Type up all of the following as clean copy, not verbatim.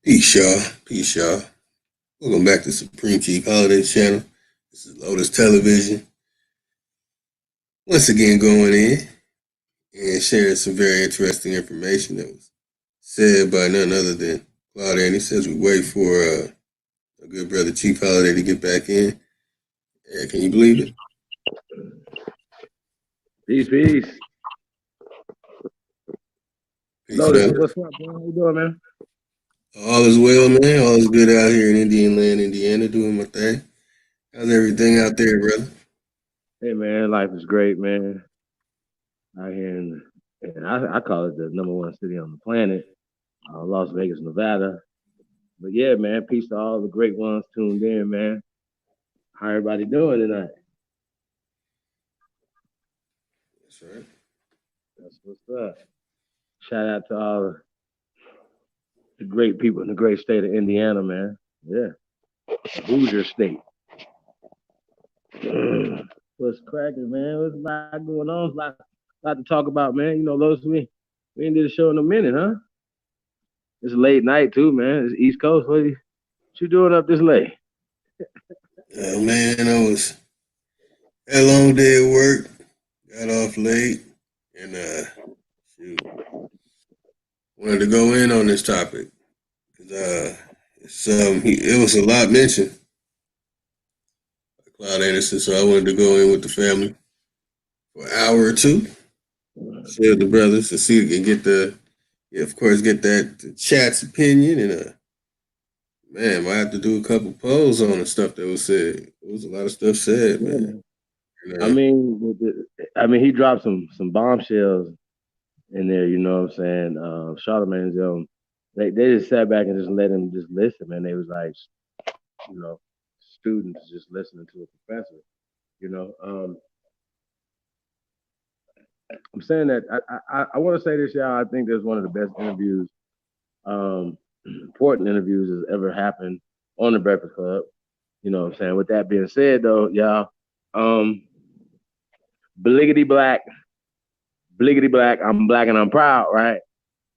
Peace, y'all. Peace, y'all. Welcome back to Supreme Chief Holiday Channel. This is Lotus Television. Once again, going in and sharing some very interesting information that was said by none other than Claude. And he says we wait for a good brother Chief Holiday to get back in. Yeah, can you believe it? Peace, peace. Peace, Lotus, man. what's up, man? How you doing, man? All is well, man. All is good out here in Indian Land, Indiana, doing my thing. How's everything out there, brother? Hey, man, life is great, man. Out here I call it the number one city on the planet, Las Vegas, Nevada. But yeah, man, peace to all the great ones tuned in, man. How everybody doing tonight? That's right. That's what's up. Shout out to all the great people in the great state of Indiana, man. Yeah, Hoosier State. What's cracking, man? There's a lot going on. A lot to talk about, man. You know, Lotus, we ain't did a show in a minute, huh? It's late night too, man. It's East Coast. What you doing up this late? Man, I was had a long day at work, got off late, and shoot, wanted to go in on this topic because it was a lot mentioned by Cloud Anderson, so I wanted to go in with the family for an hour or two, share with the brothers to see and get of course, get the chat's opinion and man, might have to do a couple polls on the stuff that was said. There was a lot of stuff said, Yeah, man. man. He dropped some bombshells in there. You know what I'm saying? Charlamagne's they just sat back and just let him just listen, man. They was like, you know, students just listening to a professor. You know, I'm saying that I want to say this, y'all. I think there's one of the best interviews, important interviews that's ever happened on the Breakfast Club. You know what I'm saying? With that being said, though, y'all, um, bliggity black, bliggity black, I'm black and I'm proud, right?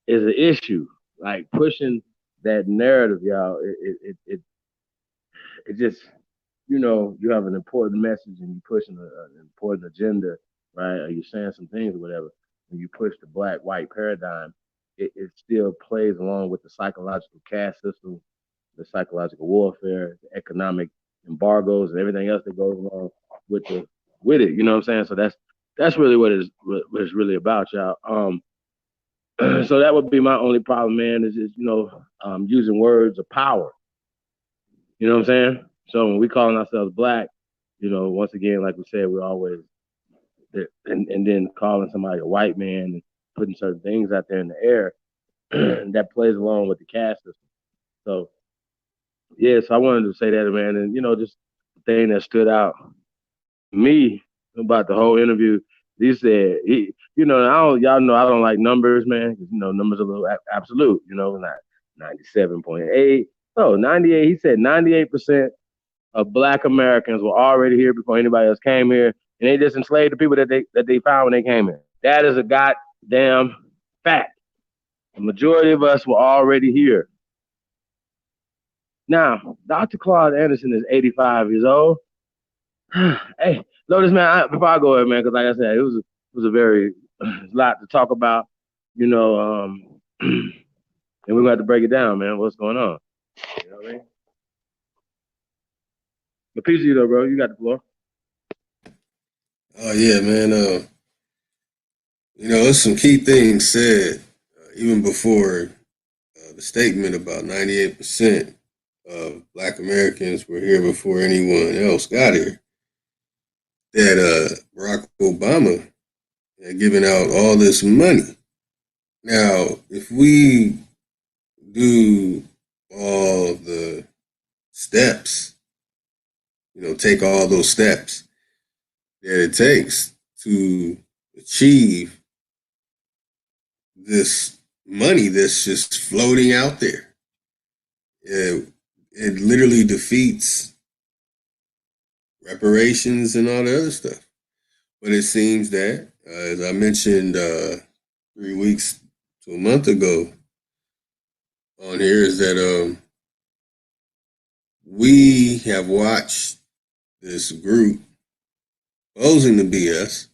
Is an issue. Like pushing that narrative, y'all. It just, you have an important message and you pushing an important agenda, right? Or you're saying some things or whatever. When you push the black white paradigm, it still plays along with the psychological caste system, the psychological warfare, the economic embargoes, and everything else that goes along with it. You know what I'm saying? So that's really what it's really about, y'all. So that would be my only problem, man. Is using words of power. You know what I'm saying? So when we calling ourselves black, once again, like we said, we're always and then calling somebody a white man and putting certain things out there in the air that plays along with the caste system. So yeah, so I wanted to say that, man, and just the thing that stood out to me about the whole interview. He said, y'all know I don't like numbers, man. 'Cause, numbers are a little absolute. Not 97.8. Oh, 98. He said 98% of Black Americans were already here before anybody else came here, and they just enslaved the people that they found when they came here. That is a goddamn fact. The majority of us were already here. Now, Dr. Claude Anderson is 85 years old. Hey, Lotus, man, before I go ahead, man, because like I said, it was a very lot to talk about, and we're going to have to break it down, man. What's going on? You know what I mean? But peace to you, though, bro. You got the floor. Oh yeah, man. There's some key things said even before the statement about 98% of Black Americans were here before anyone else got here. That Barack Obama had given out all this money. Now, if we do all the steps, take all those steps that it takes to achieve this money that's just floating out there. It literally defeats reparations and all the other stuff. But it seems that, as I mentioned 3 weeks to a month ago on here is that we have watched this group posing to be us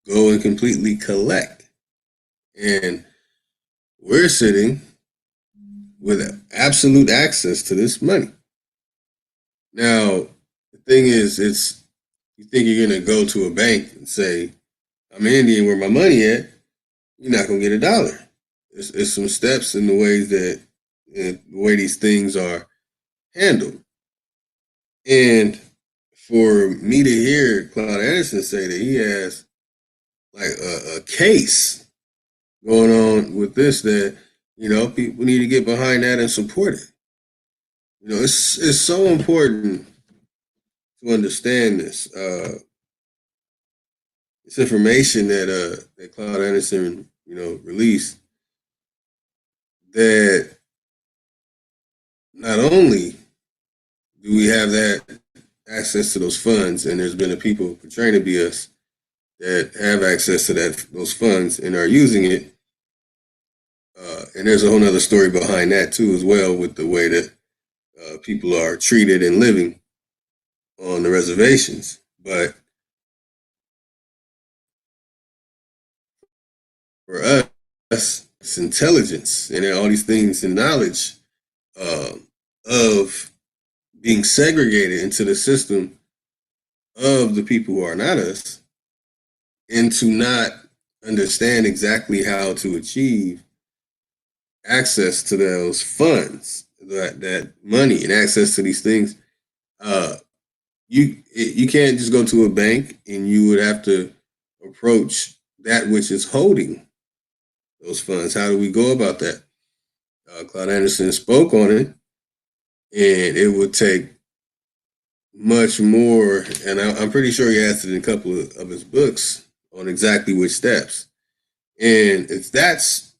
go and completely collect. And we're sitting with absolute access to this money. Now, the thing is, it's you think you're gonna go to a bank and say, "I'm Indian, where my money at?" You're not gonna get a dollar. It's some steps in the ways that the way these things are handled. And for me to hear Claude Anderson say that he has like a case going on with this, that people need to get behind that and support it. It's so important to understand this. This information that Claude Anderson released, that not only do we have that access to those funds, and there's been a people portraying to be us that have access to those funds and are using it. And there's a whole other story behind that too, as well, with the way that people are treated and living on the reservations. But for us, it's intelligence and all these things and knowledge uh, of being segregated into the system of the people who are not us, and to not understand exactly how to achieve access to those funds, that money, and access to these things. Uh, you can't just go to a bank, and you would have to approach that which is holding those funds. How do we go about that? Claude Anderson spoke on it, and it would take much more. And I'm pretty sure he answered in a couple of his books on exactly which steps. And if that's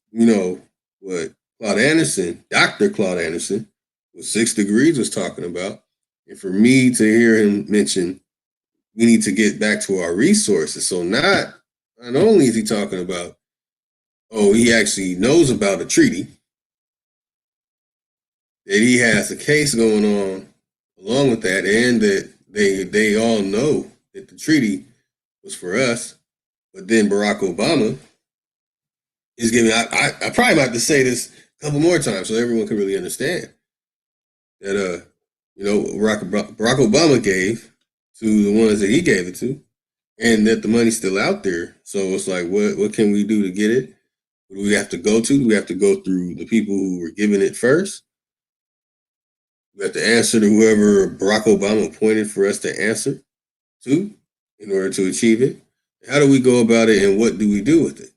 what Claude Anderson, Dr. Claude Anderson, with 6 degrees, was talking about, and for me to hear him mention we need to get back to our resources. So not only is he talking about, oh, he actually knows about a treaty, that he has a case going on along with that, and that they all know that the treaty was for us. But then Barack Obama is giving. I probably might have to say this a couple more times so everyone can really understand that Barack Obama gave to the ones that he gave it to, and that the money's still out there. So it's like, what can we do to get it? What do we have to go to? Do we have to go through the people who were giving it first? We have to answer to whoever Barack Obama appointed for us to answer to in order to achieve it. How do we go about it, and what do we do with it?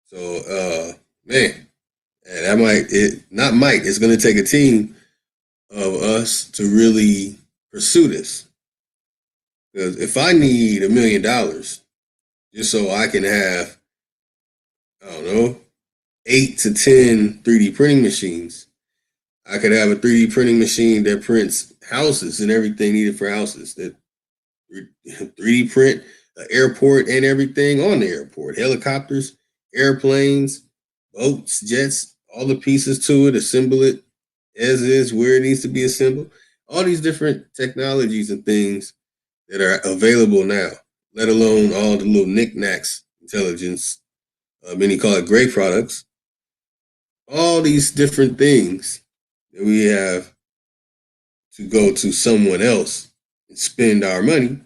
So, man, that it's going to take a team of us to really pursue this. Because if I need $1 million just so I can have, I don't know, 8 to 10 3D printing machines, I could have a 3D printing machine that prints houses and everything needed for houses. That 3D print an airport and everything on the airport, helicopters, airplanes, boats, jets, all the pieces to it, assemble it as is where it needs to be assembled. All these different technologies and things that are available now, let alone all the little knickknacks, intelligence, many call it gray products, all these different things that we have to go to someone else and spend our money,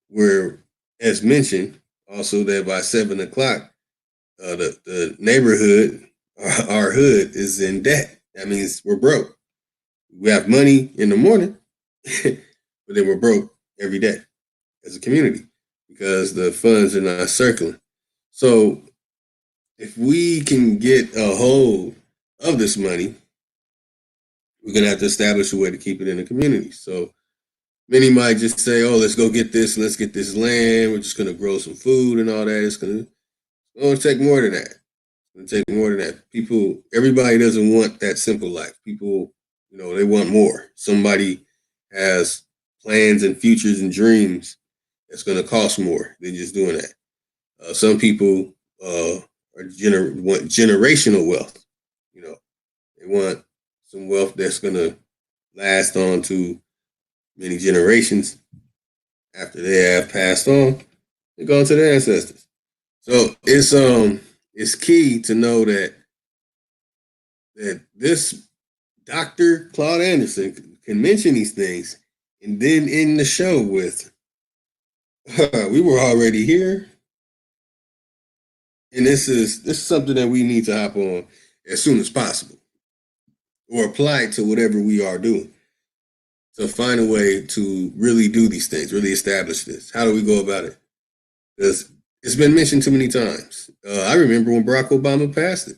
where, as mentioned, also that by 7 o'clock, the neighborhood, our hood, is in debt. That means we're broke. We have money in the morning, but then we're broke every day as a community because the funds are not circling. So if we can get a hold of this money, we're gonna have to establish a way to keep it in the community. So many might just say, "Oh, let's go get this. Let's get this land. We're just gonna grow some food and all that." It's gonna take more than that. It's gonna take more than that. Everybody doesn't want that simple life. People, they want more. Somebody has plans and futures and dreams that's gonna cost more than just doing that. Some people want generational wealth. You know, want some wealth that's gonna last on to many generations after they have passed on and gone to their ancestors. So it's key to know that this Dr. Claude Anderson can mention these things and then end the show with we were already here. And this is something that we need to hop on as soon as possible or apply it to whatever we are doing. So find a way to really do these things, really establish this. How do we go about it? Because it's been mentioned too many times. I remember when Barack Obama passed it.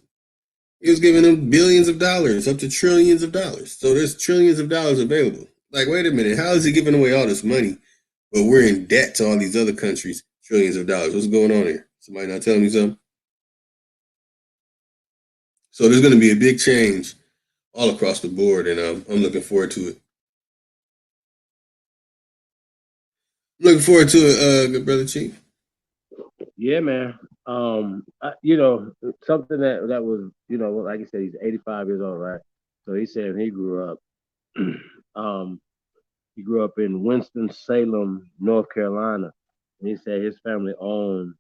He was giving them billions of dollars, up to trillions of dollars. So there's trillions of dollars available. Like, wait a minute, how is he giving away all this money, but we're in debt to all these other countries, trillions of dollars? What's going on here? Somebody not telling me something? So there's going to be a big change all across the board, and I'm looking forward to it. Looking forward to it, good brother Chief. Yeah, man. Something that was, like you said, he's 85 years old, right? So he said he grew up, um, he grew up in Winston Salem, North Carolina, and he said his family owned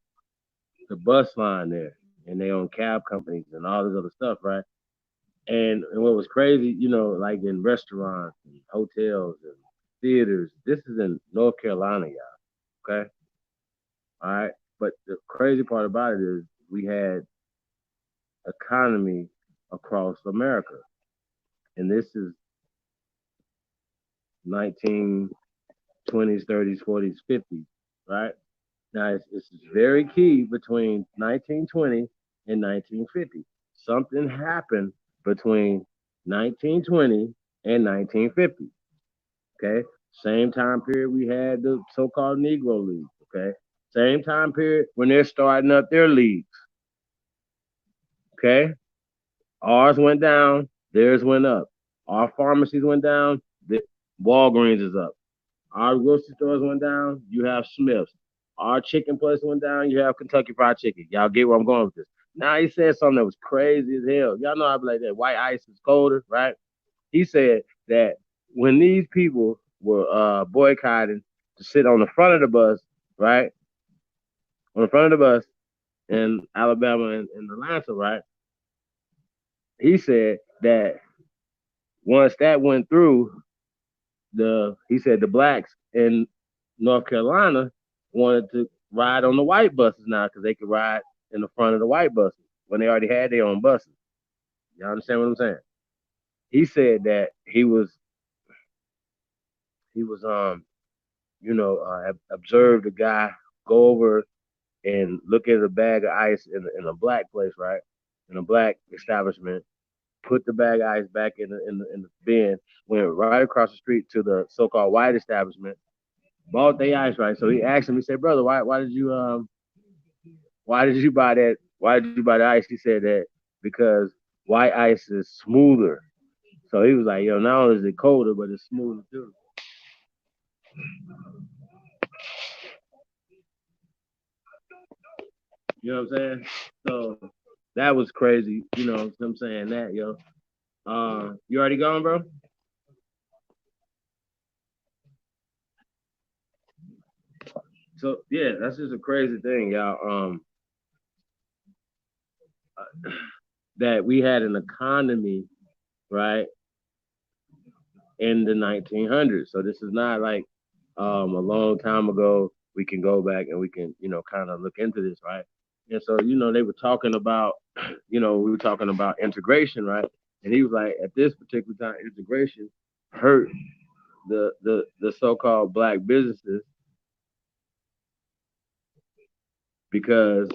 the bus line there, and they own cab companies and all this other stuff, right? And what was crazy, like in restaurants and hotels and theaters, this is in North Carolina, y'all. Okay, all right. But the crazy part about it is we had economy across America, and this is 1920s, 30s, 40s, 50s, right? Now it's very key between 1920 and 1950. Something happened between 1920 and 1950. Okay, same time period we had the so-called Negro League. Okay, same time period when they're starting up their leagues. Okay, ours went down, theirs went up. Our pharmacies went down, the Walgreens is up. Our grocery stores went down, you have Smith's. Our chicken place went down, you have Kentucky Fried Chicken. Y'all get where I'm going with this. Now he said something that was crazy as hell. Y'all know I be like that. White ice is colder, right? He said that when these people were boycotting to sit on the front of the bus, right? On the front of the bus in Alabama and Atlanta, right? He said that once that went through, he said the blacks in North Carolina wanted to ride on the white buses now because they could ride in the front of the white buses when they already had their own buses. Y'all understand what I'm saying? He said that he was observed a guy go over and look at a bag of ice in a black place, right? In a black establishment, put the bag of ice back in the bin, went right across the street to the so-called white establishment, bought the ice, right? So he asked him, he said, "Brother, why did you buy that? Why did you buy the ice?" He said that because white ice is smoother. So he was like, "Yo, not only is it colder, but it's smoother too." You know what I'm saying? So that was crazy. You know what I'm saying? That, yo. You already gone, bro? So yeah, that's just a crazy thing, y'all. That we had an economy, right, in the 1900s. So this is not like a long time ago. We can go back and we can, kind of look into this, right? And so, they were talking about, we were talking about integration, right? And he was like, at this particular time, integration hurt the so-called black businesses because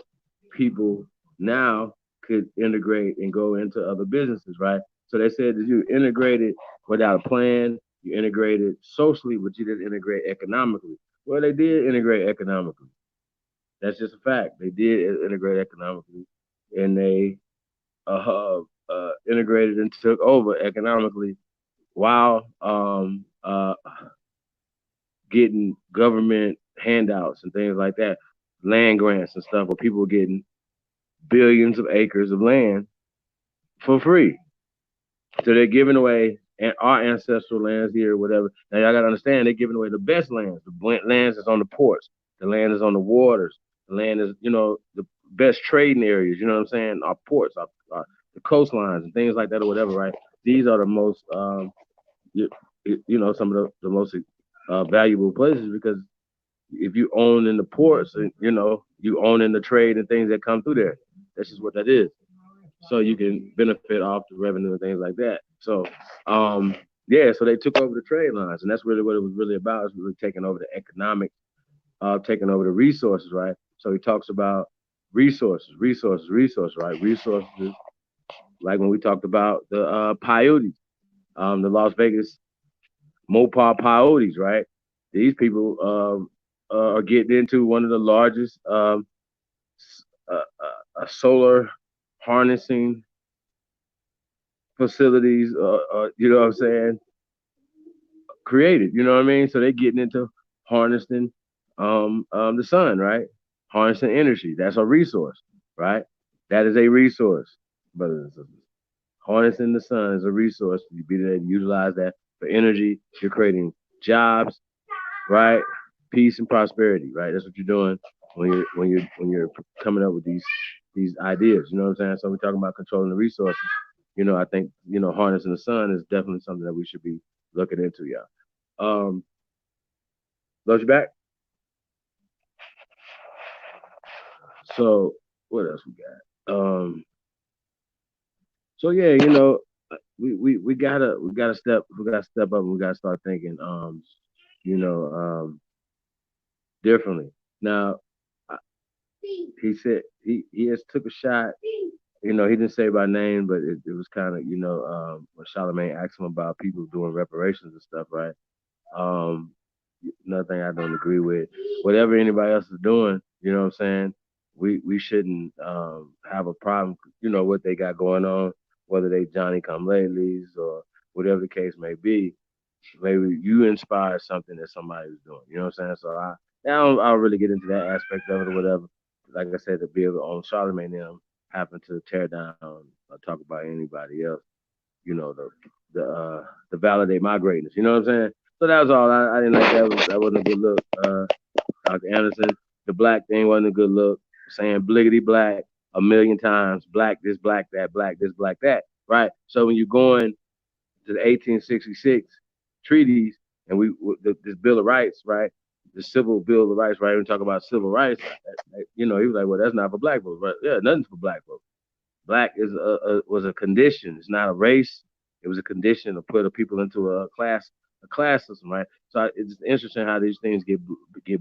people now could integrate and go into other businesses, right? So they said that you integrated without a plan, you integrated socially, but you didn't integrate economically. Well, they did integrate economically. That's just a fact. They did integrate economically, and they integrated and took over economically while getting government handouts and things like that, land grants and stuff, where people were getting billions of acres of land for free. So they're giving away our ancestral lands here, or whatever. Now y'all gotta understand, they're giving away the best lands. The lands that's on the ports. The land is on the waters. The land is, the best trading areas. You know what I'm saying? Our ports, the coastlines, and things like that, or whatever. Right? These are the most, you, some of the most valuable places, because if you own in the ports, and you own in the trade and things that come through there. That's just what that is. So you can benefit off the revenue and things like that. So, yeah, so they took over the trade lines, and that's really what it was really about. Is really taking over the economic, taking over the resources, right? So he talks about resources, right? Resources, like when we talked about the peyotes, the Las Vegas Mopar peyotes, right? These people are getting into one of the largest solar harnessing facilities, you know what I'm saying, created. You know what I mean? So they're getting into harnessing the sun, right? Harnessing energy. That's a resource, right? That is a resource, brothers and sisters. Harnessing the sun is a resource. You be able to utilize that for energy. You're creating jobs, right? Peace and prosperity, right? That's what you're doing when you're coming up with these ideas. You know what I'm saying? So we're talking about controlling the resources. I think harnessing the sun is definitely something that we should be looking into, y'all. Load you back. So what else we got? So yeah, we gotta step up and we gotta start thinking you know differently. Now he said he has took a shot. He didn't say by name, but it was kind of when Charlemagne asked him about people doing reparations and stuff, right? Um, Nothing I don't agree with. Whatever anybody else is doing, you know what I'm saying? We shouldn't have a problem, what they got going on, whether they Johnny come latelys or whatever the case may be. Maybe you inspire something that somebody was doing. You know what I'm saying? So I don't really get into that aspect of it or whatever. Like I said, to be able on Charlemagne them happen to tear down or talk about anybody else, to validate my greatness. You know what I'm saying? So that was all. I didn't like that. That wasn't a good look. Dr. Anderson, the black thing wasn't a good look. Saying bliggity black a million times, black this, black that, black this, black that. Right. So when you're going to the 1866 treaties and this Bill of Rights, right? The Civil Bill of Rights, right? When we talk about civil rights, he was like, well, that's not for black folks, right? Yeah, nothing's for black folks. Black was a condition. It's not a race. It was a condition to put people into a class system, right? So it's interesting how these things get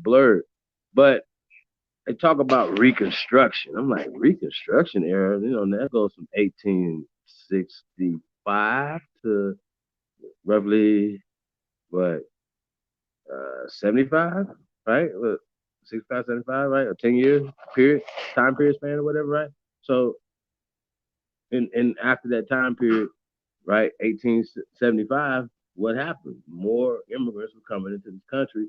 blurred. But they talk about Reconstruction. I'm like, Reconstruction era, that goes from 1865 to roughly what 75, right? What, 65, 75, right? A 10-year period, time period span or whatever, right? So and after that time period, right, 1875, what happened? More immigrants were coming into this country,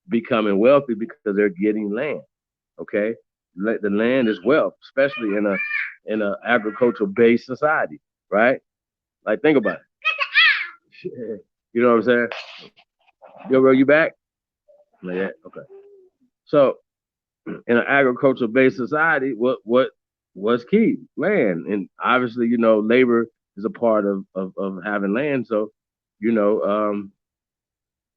becoming wealthy because they're getting land. Okay, the land is wealth, especially in a agricultural based society, right? Like think about it. You know what I'm saying? Yo, bro, you back? Like that. Okay. So in an agricultural based society, what's key? Land. And obviously, labor is a part of having land. So, you know, um,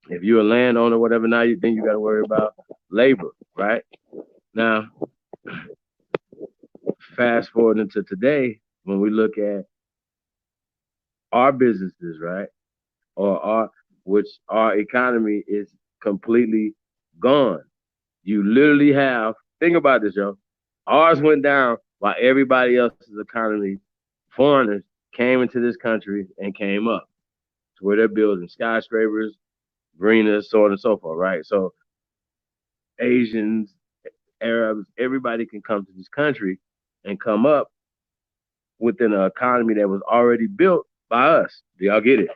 if you're a landowner, whatever, then you got to worry about labor, right? Now, fast forward into today, when we look at our businesses, right, or our economy is completely gone. You literally have, think about this, yo. Ours went down while everybody else's economy, foreigners, came into this country and came up to where they're building skyscrapers, marinas, so on and so forth, right? So Asians, Arabs, everybody can come to this country and come up within an economy that was already built by us. Do y'all get it?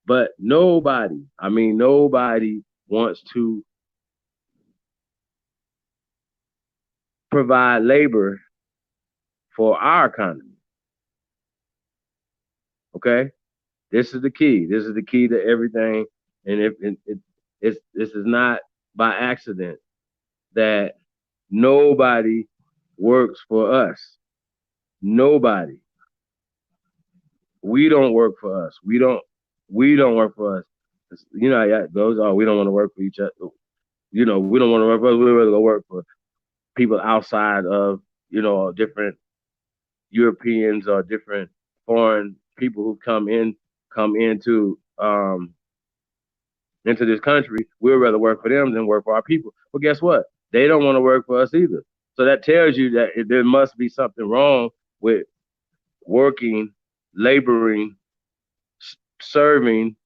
But nobody, I mean, nobody wants to provide labor for our economy. Okay, this is the key. This is the key to everything. And if it's this is not by accident that nobody works for us. Nobody. We don't work for us. We don't work for us. You know, yeah, those are we don't want to work for each other. You know, we don't want to work for us. We rather go work for people outside of, different Europeans or different foreign people who come into this country. We'd rather work for them than work for our people. But guess what? They don't want to work for us either. So that tells you that there must be something wrong with working, laboring, serving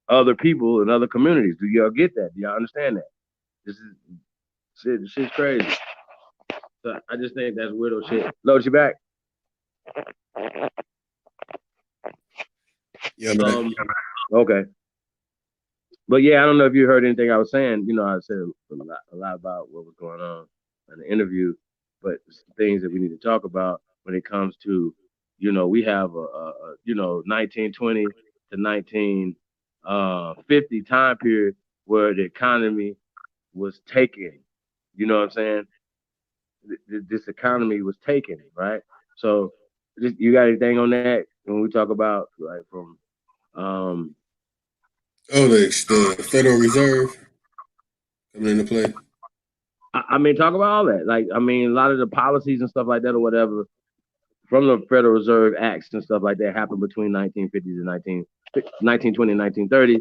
other people in other communities. Do y'all get that? Do y'all understand that? This is shit. This shit's crazy. So I just think that's weirdo shit. Load you back. Yeah, man. Okay. But yeah, I don't know if you heard anything I was saying. You know, I said a lot about what was going on in the interview, but things that we need to talk about when it comes to, we have a 1920 to 1950 time period where the economy was taken. You know what I'm saying? This economy was taken, right? So, you got anything on that when we talk about like from um, Oh, the Federal Reserve coming into play. I mean, talk about all that. Like, I mean, a lot of the policies and stuff like that, or whatever, from the Federal Reserve Acts and stuff like that, happened between 1950s and 1920 and 1930.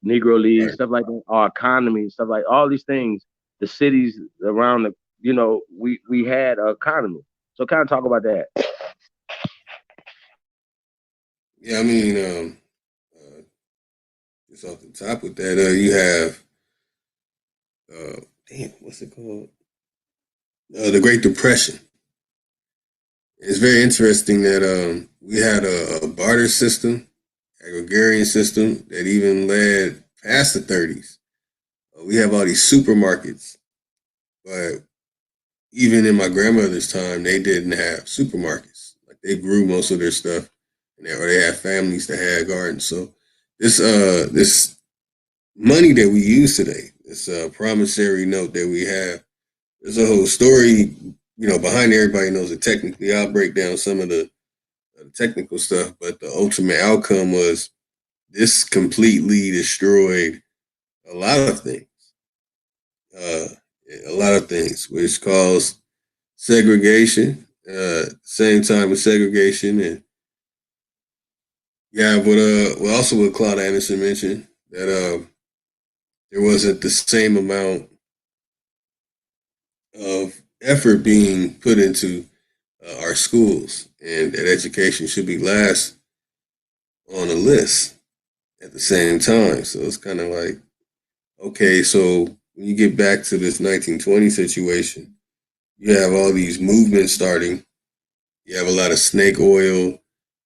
Negro League, Right. stuff like that, our economy, stuff like all these things. The cities around the, we had an economy. So, kind of talk about that. Yeah, I mean, uh, just off the top with that, you have damn, what's it called? The Great Depression. It's very interesting that we had a barter system, agrarian system that even led past the 30s. We have all these supermarkets, but even in my grandmother's time, they didn't have supermarkets. Like they grew most of their stuff, or they had families that had gardens. So this money that we use today, this promissory note that we have, there's a whole story, behind everybody knows it technically. I'll break down some of the technical stuff, but the ultimate outcome was this completely destroyed a lot of things. Uh, a lot of things, which caused segregation. Same time with segregation, and yeah, but also what Claude Anderson mentioned that there wasn't the same amount of effort being put into our schools, and that education should be last on the list at the same time. So it's kind of like, okay, so when you get back to this 1920 situation, you have all these movements starting. You have a lot of snake oil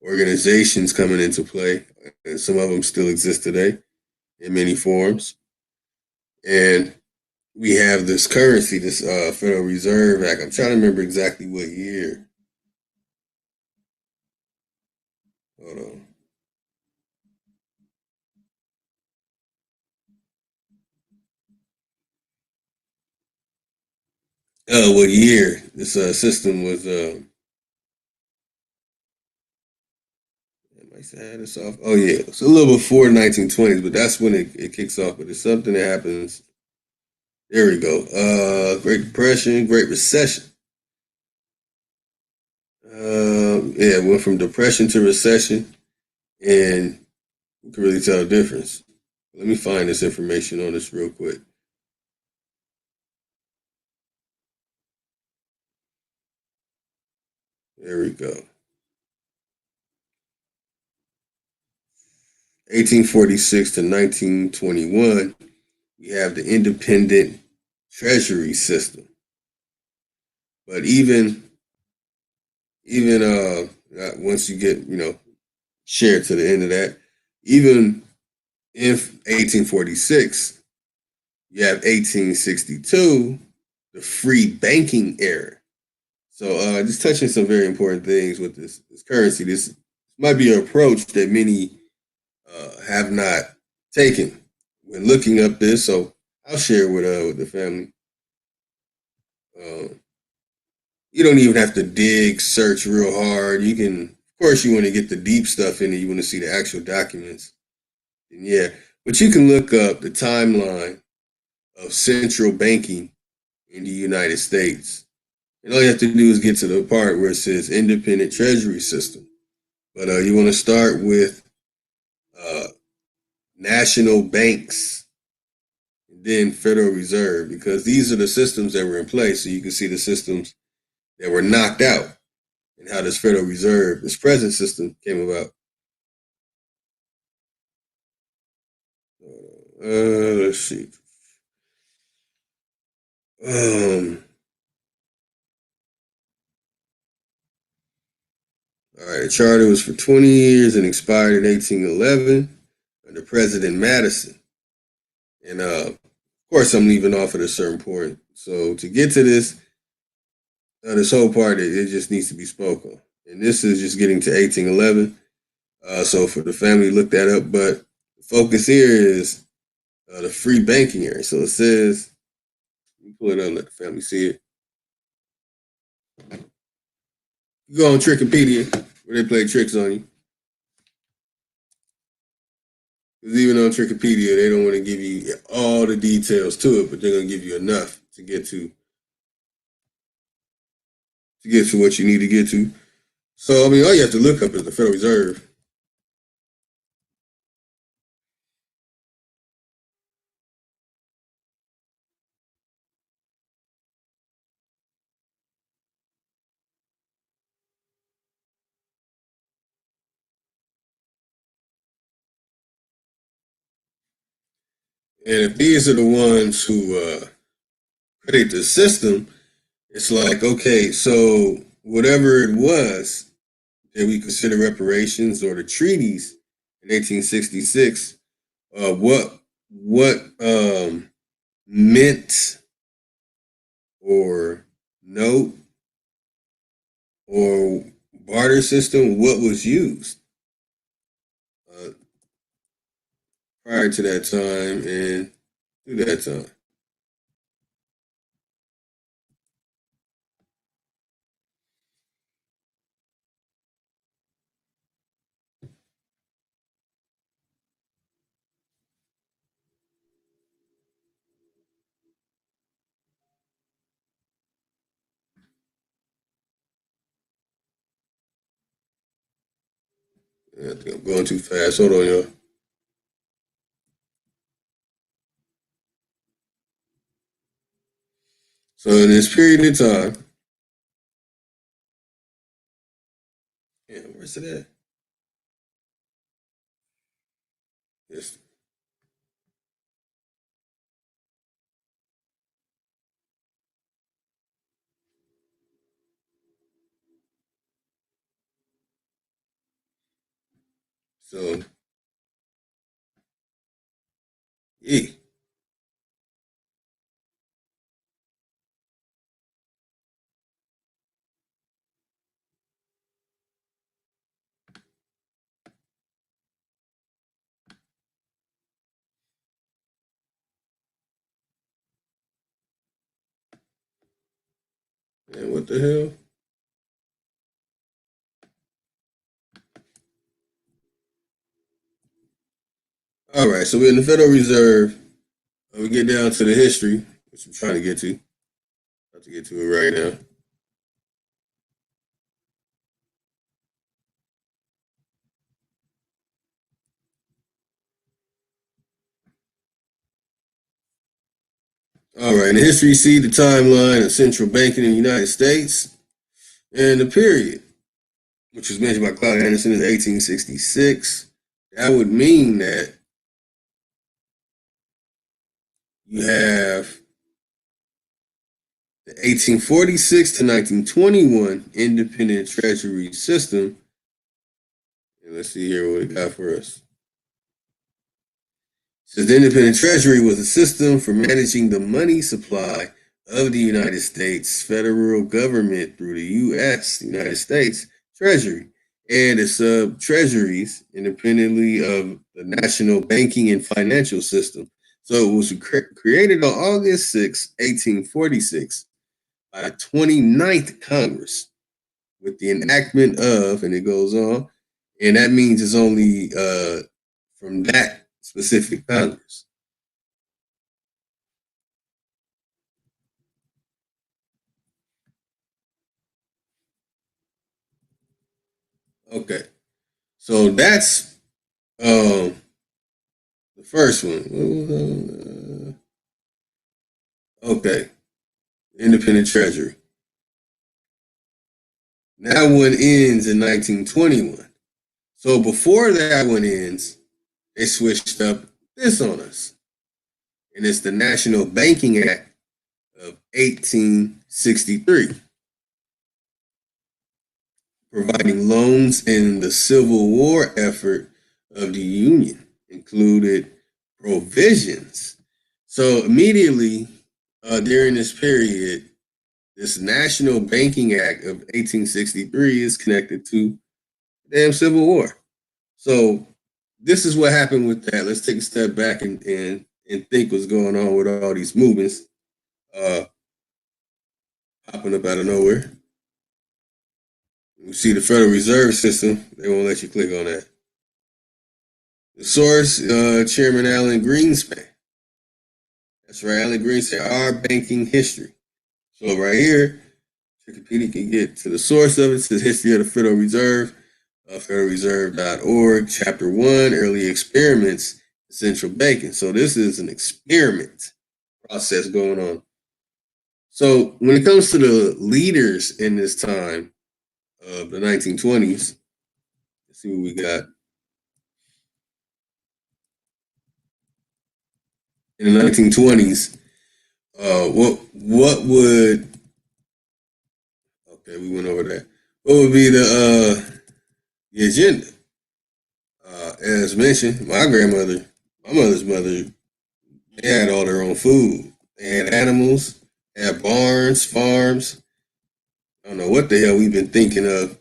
organizations coming into play, and some of them still exist today in many forms. And we have this currency, this Federal Reserve Act. I'm trying to remember exactly what year. Hold on. What year this system was? I might say I had this off. Oh yeah, it's a little before 1920s, but that's when it kicks off. But it's something that happens. There we go. Great Depression, Great Recession. Yeah, it went from depression to recession, and you can really tell the difference. Let me find this information on this real quick. There we go. 1846 to 1921, we have the independent treasury system. But even once you get shared to the end of that, even if 1846, you have 1862, the free banking era. So just touching some very important things with this currency. This Might be an approach that many have not taken when looking up this. So I'll share with the family. Uh, you don't even have to dig, search real hard. You can, of course, you want to get the deep stuff in it. You want to see the actual documents. And yeah, but you can look up the timeline of central banking in the United States. And all you have to do is get to the part where it says independent treasury system. But you want to start with uh, national banks, and then Federal Reserve, because these are the systems that were in place. So you can see the systems that were knocked out and how this Federal Reserve, this present system, came about. Let's see. Um, all right, the charter was for 20 years and expired in 1811 under President Madison. And of course, I'm leaving off at a certain point. So to get to this whole part, it just needs to be spoken. And this is just getting to 1811. So for the family, look that up. But the focus here is the free banking area. So it says, let me pull it up and let the family see it. You go on Trickopedia, where they play tricks on you. Because even on Trickopedia, they don't want to give you all the details to it, but they're going to give you enough to get to what you need to get to. So I mean, all you have to look up is the Federal Reserve. And if these are the ones who create the system, it's like, okay, so whatever it was that we consider reparations or the treaties in 1866, what mint or note or barter system, what was used uh, prior to that time and through that time. I think I'm going too fast. Hold on, y'all. So in this period of time, yeah, where's it at? Yes. So, yeah. And what the hell? All right, so we're in the Federal Reserve. We get down to the history, which I'm trying to get to. About to get to it right now. All right, in the history, you see the timeline of central banking in the United States and the period, which was mentioned by Claude Anderson, is 1866. That would mean that you have the 1846 to 1921 independent treasury system. And let's see here what it got for us. It says the independent treasury was a system for managing the money supply of the United States federal government through the U.S. United States Treasury and its sub treasuries independently of the national banking and financial system. So it was created on August 6, 1846, by the 29th Congress with the enactment of, and it goes on, and that means it's only from that specific Congress. Okay, so that's the first one. Okay, independent treasury. That one ends in 1921. So before that one ends, they switched up this on us, and it's the National Banking Act of 1863, providing loans in the Civil War effort of the Union, included provisions. So immediately during this period, this National Banking Act of 1863 is connected to the damn Civil War. So this is what happened with that. Let's take a step back and think what's going on with all these movements uh, popping up out of nowhere. You see the Federal Reserve System, they won't let you click on that. The source, Chairman Alan Greenspan. That's right, Alan Greenspan, our banking history. So right here, Wikipedia can get to the source of it. It says History of the Federal Reserve, federalreserve.org, Chapter 1, Early Experiments in Central Banking. So this is an experiment process going on. So when it comes to the leaders in this time of the 1920s, let's see what we got. In the 1920s, what would okay, we went over that. What would be the agenda? As mentioned, my mother's mother, they had all their own food. They had animals, they had barns, farms. I don't know what the hell we've been thinking of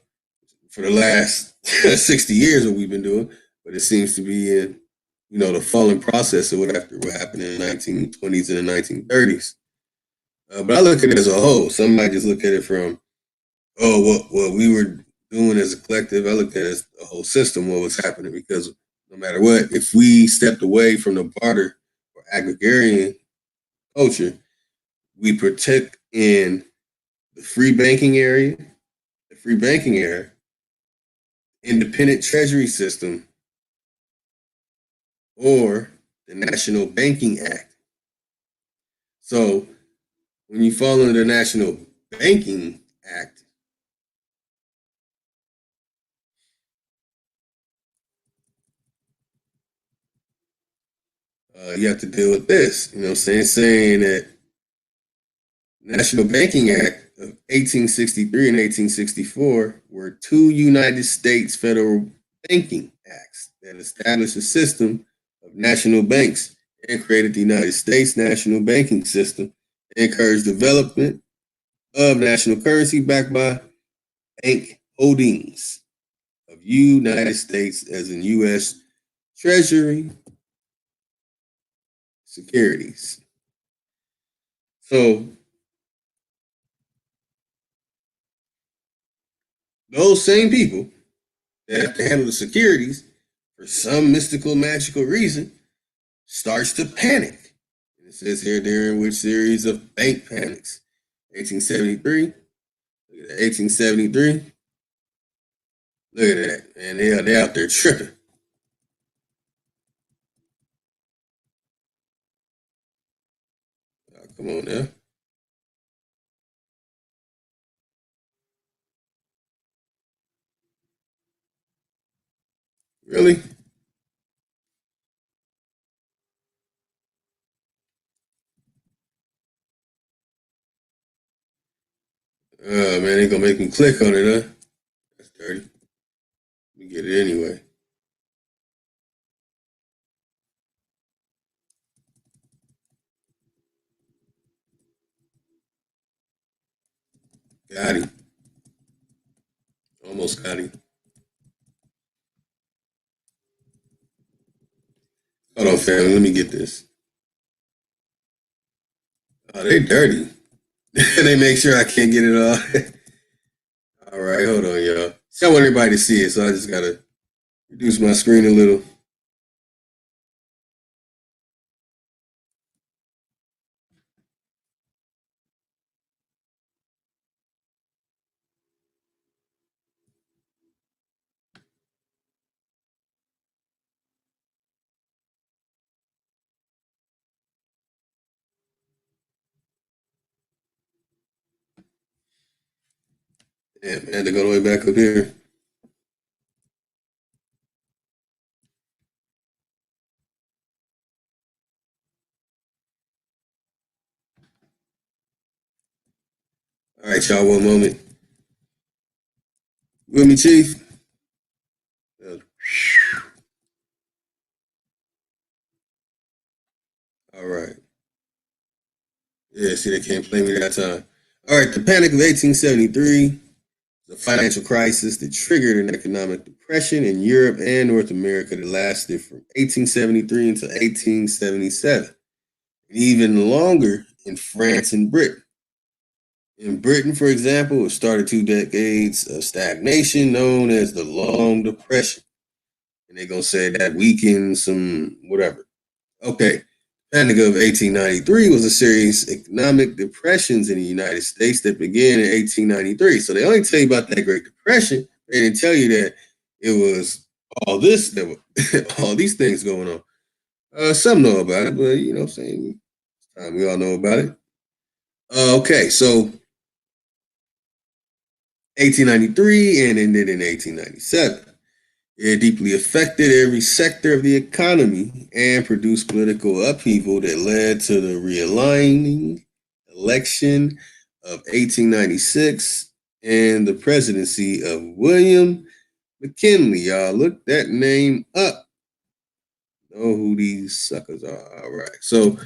for the last 60 years what we've been doing, but it seems to be in, the falling process of what happened in the 1920s and the 1930s. But I look at it as a whole. Some might just look at it from, oh, what we were doing as a collective. I look at it as the whole system, what was happening, because no matter what, if we stepped away from the barter or agrarian culture, we protect in the free banking area, the free banking era, independent treasury system, or the National Banking Act. So when you fall under the National Banking Act, you have to deal with this. You know what I'm saying that National Banking Act of 1863 and 1864 were two United States federal banking acts that established a system of national banks and created the United States national banking system and encouraged development of national currency backed by bank holdings of United States as in U.S. Treasury securities. So those same people that have to handle the securities for some mystical, magical reason starts to panic. And it says here during which series of bank panics? 1873. 1873. Look at that, man. They out there tripping. Oh, come on now. Really? Oh man, they gonna make me click on it, huh? That's dirty. Let me get it anyway. Got him. Almost got him. Hold on, family. Let me get this. Oh, they dirty. They make sure I can't get it all. All right, hold on, y'all. See, I want everybody to see it, so I just gotta reduce my screen a little. Damn, I had to go all the way back up here. All right, y'all. One moment. With me, Chief. Uh, All right. Yeah, see, they can't play me that time. All right, the Panic of 1873, the financial crisis that triggered an economic depression in Europe and North America that lasted from 1873 until 1877, and even longer in France and Britain. In Britain, for example, it started 2 decades of stagnation known as the Long Depression. And they're going to say that weakened some whatever. Okay. Panic of 1893 was a serious economic depressions in the United States that began in 1893. So they only tell you about that Great Depression. They didn't tell you that it was all this, that was, all these things going on. Some know about it, but you know what I'm saying? We all know about it. Okay, so 1893 and ended in 1897. It deeply affected every sector of the economy and produced political upheaval that led to the realigning election of 1896 and the presidency of William McKinley. Y'all look that name up. Know who these suckers are. All right. So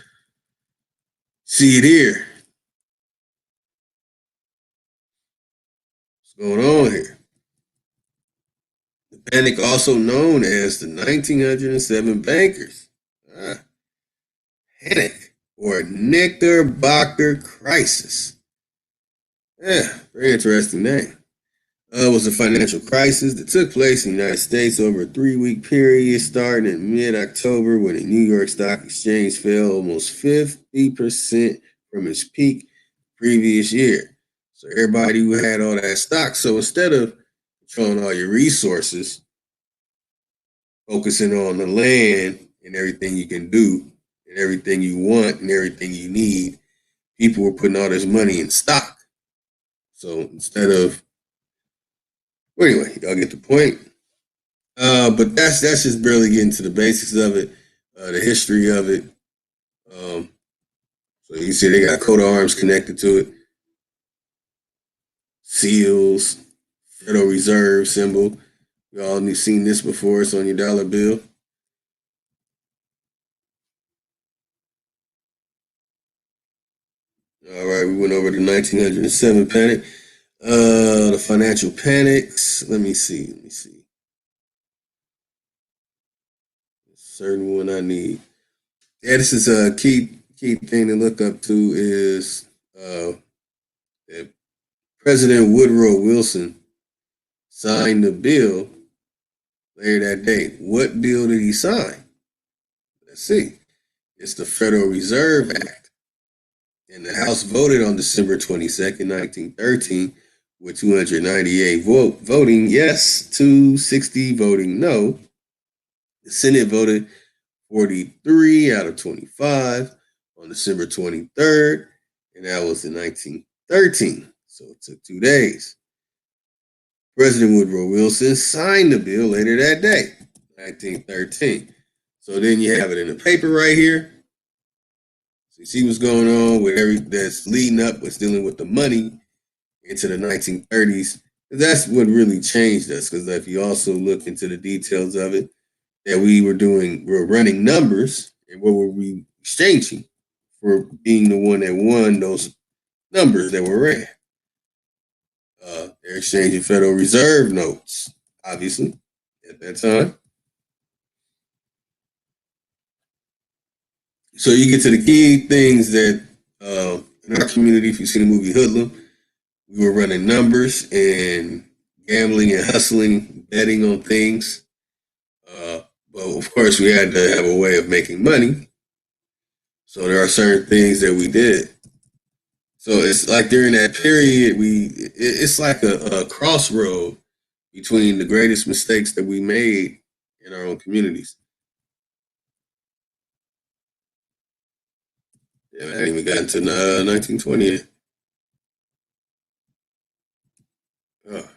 see it here. What's going on here? The panic, also known as the 1907 bankers. Ah, panic or Knickerbocker crisis. Yeah, very interesting name. Was a financial crisis that took place in the United States over a 3 week period starting in mid October when the New York Stock Exchange fell almost 50% from its peak previous year. So everybody who had all that stock, so instead of controlling all your resources, focusing on the land and everything you can do and everything you want and everything you need, people were putting all this money in stock. So instead of, well, anyway, y'all get the point. But that's just barely getting to the basics of it, the history of it. Um, so you see, they got coat of arms connected to it, seals, Federal Reserve symbol. You all seen this before. It's on your dollar bill. All right, we went over the 1907 panic, the financial panics. Let me see. Let me see. A certain one I need. Yeah, this is a key thing to look up to is that President Woodrow Wilson signed the bill later that day. What bill did he sign? Let's see. It's the Federal Reserve Act. And the House voted on December 22nd, 1913, with 298 voting yes, 260 voting no. The Senate voted 43 out of 25 on December 23rd, and that was in 1913. So it took 2 days. President Woodrow Wilson signed the bill later that day, 1913. So then you have it in the paper right here. So you see what's going on with that's leading up, what's dealing with the money into the 1930s. That's what really changed us. Because if you also look into the details of it, that we're running numbers, and what were we exchanging for being the one that won those numbers that were ran? They're exchanging Federal Reserve notes, obviously, at that time. So you get to the key things that in our community, if you see the movie Hoodlum, we were running numbers and gambling and hustling, betting on things. Uh, but of course, we had to have a way of making money. So there are certain things that we did. So it's like during that period, it's like a crossroad between the greatest mistakes that we made in our own communities. Yeah, I hadn't even gotten to 1920 yet. Oh,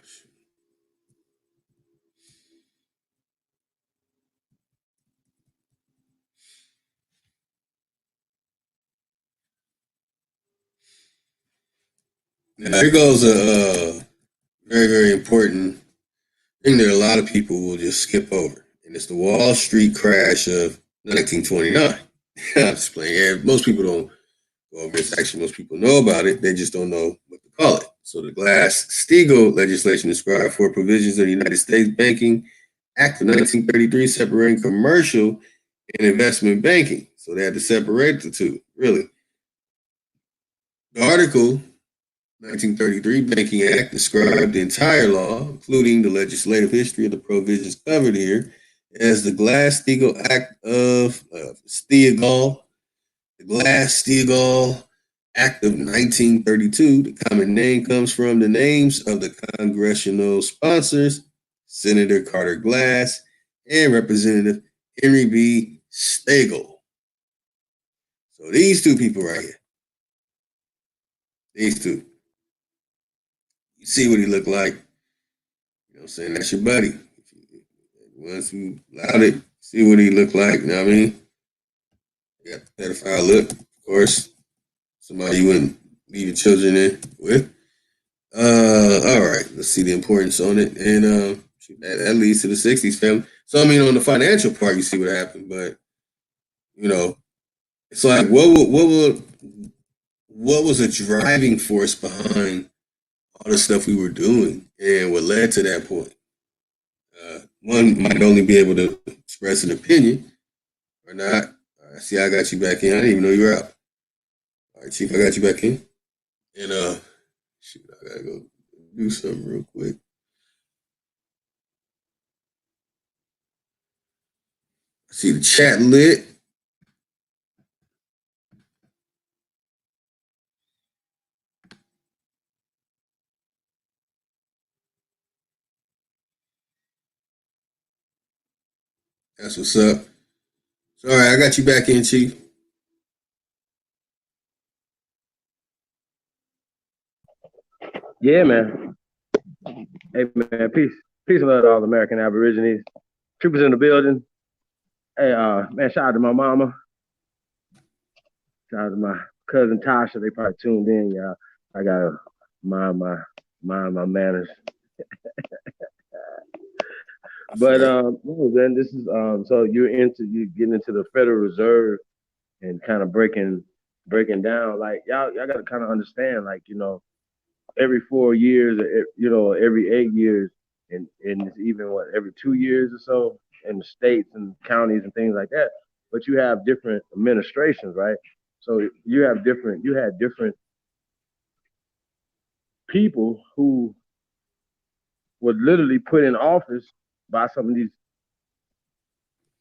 now, here goes a very, very important thing that a lot of people will just skip over, and it's the Wall Street crash of 1929. I'm just playing. Yeah, most people don't go over this. Actually, most people know about it. They just don't know what to call it. So the Glass-Steagall legislation described four provisions of the United States Banking Act of 1933 separating commercial and investment banking. So they had to separate the two, really. The article 1933 Banking Act described the entire law, including the legislative history of the provisions covered here, as the Glass-Steagall Act of Steagall, the Glass-Steagall Act of 1932. The common name comes from the names of the congressional sponsors, Senator Carter Glass and Representative Henry B. Steagall. So these two people right here, these two, you see what he looked like. You know what I'm saying? That's your buddy. Once you allowed it, see what he looked like. You know what I mean? You got the pedophile look, of course. Somebody you wouldn't leave your children in with. All right. Let's see the importance on it, and that leads to the '60s family. So I mean, on the financial part, you see what happened, but you know, it's like what was a driving force behind all the stuff we were doing, and what led to that point? One might only be able to express an opinion or not. See, I got you back in. I didn't even know you were out. All right, Chief, I got you back in. And shoot, I gotta go do something real quick. I see the chat lit. That's what's up. So, all right, I got you back in, Chief. Yeah, man. Hey, man. Peace. Peace and love to all American Aborigines. Troopers in the building. Hey, man, shout out to my mama. Shout out to my cousin Tasha. They probably tuned in, y'all. I gotta mind my manners. But no, then this is so you getting into the Federal Reserve and kind of breaking down, like y'all got to kind of understand, like, every 4 years, every 8 years, and it's even every 2 years or so in the states and counties and things like that. But you have different administrations, right? So you had different people who were literally put in office by some of these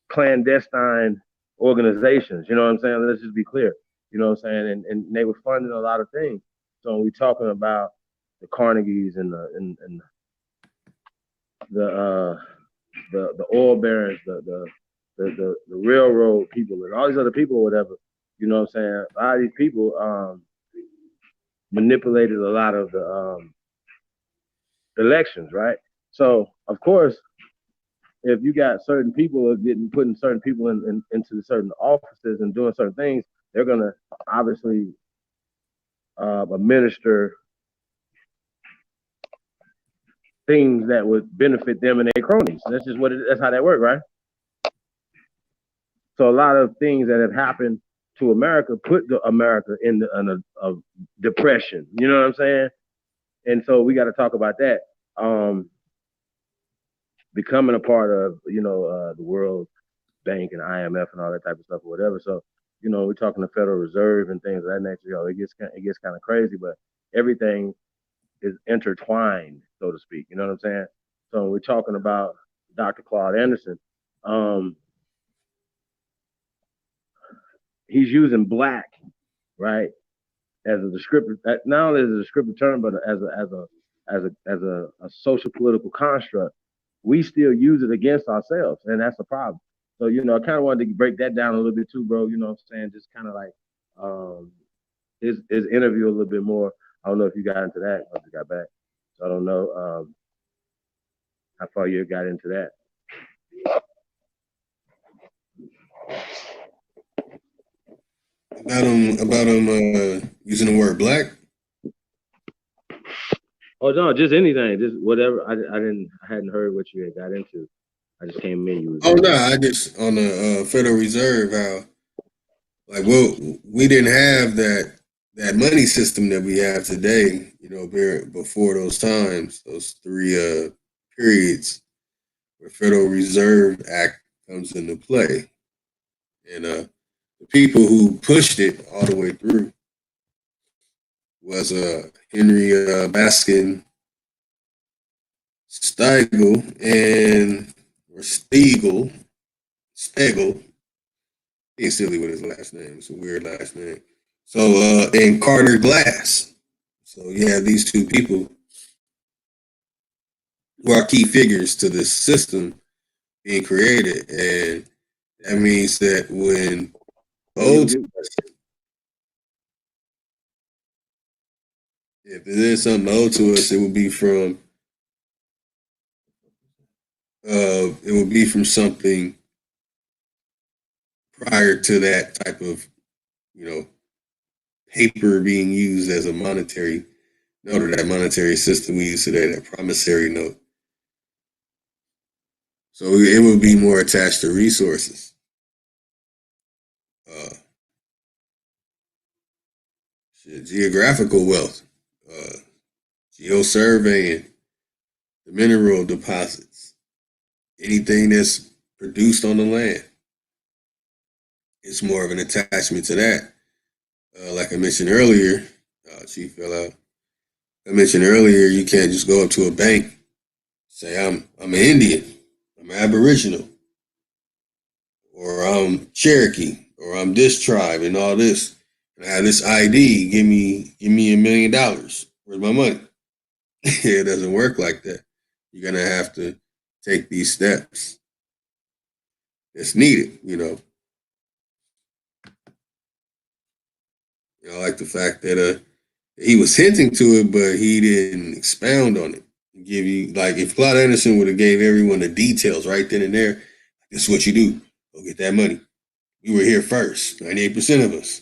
clandestine organizations. You know what I'm saying? Let's just be clear. You know what I'm saying? And they were funding a lot of things. So when we're talking about the Carnegies and the oil barons, the railroad people, and all these other people, or whatever. You know what I'm saying? A lot of these people manipulated a lot of the elections, right? So of course, if you got certain people getting putting certain people into certain offices and doing certain things, they're gonna obviously administer things that would benefit them and their cronies. That's just that's how that works, right? So a lot of things that have happened to America put America in a depression. You know what I'm saying? And so we got to talk about that. Becoming a part of the World Bank and IMF and all that type of stuff or whatever. So we're talking the Federal Reserve and things of that nature. It gets kind of crazy, but everything is intertwined, so to speak. You know what I'm saying? So when we're talking about Dr. Claude Anderson, um, he's using black, right, as a descriptive, not only as a descriptive term, but as a social political construct. We still use it against ourselves, and that's the problem. So I kind of wanted to break that down a little bit too, bro. You know what I'm saying? Just kind of like um, his interview a little bit more. I don't know if you got into that once you got back. So I don't know how far you got into that. About using the word black. Oh no, just anything, just whatever. I hadn't heard what you had got into. I just came in. You was Oh in no, there. I just on the Federal Reserve how like well we didn't have that money system that we have today. Before those times, those three periods where Federal Reserve Act comes into play, and the people who pushed it all the way through was Henry Baskin Stiegel and or Stegel. He's silly with his last name. It's a weird last name. So and Carter Glass. So you have these two people who are key figures to this system being created, and that means that when Oh, you old, you if there is something owed to us, it would be from something prior to that type of you know paper being used as a monetary note or that monetary system we use today, that promissory note. So it would be more attached to resources, uh, geographical wealth, uh, geosurveying, the mineral deposits, anything that's produced on the land. It's more of an attachment to that. Like I mentioned earlier, Chief fell out. I mentioned earlier, you can't just go up to a bank, say I'm an Indian, I'm an Aboriginal, or I'm Cherokee, or I'm this tribe and all this. And I have this ID. Give me $1 million. Where's my money? It doesn't work like that. You're gonna have to take these steps that's needed. I like the fact that he was hinting to it, but he didn't expound on it. Give you like if Claude Anderson would have gave everyone the details right then and there, this is what you do. Go get that money. We were here first, 98% of us.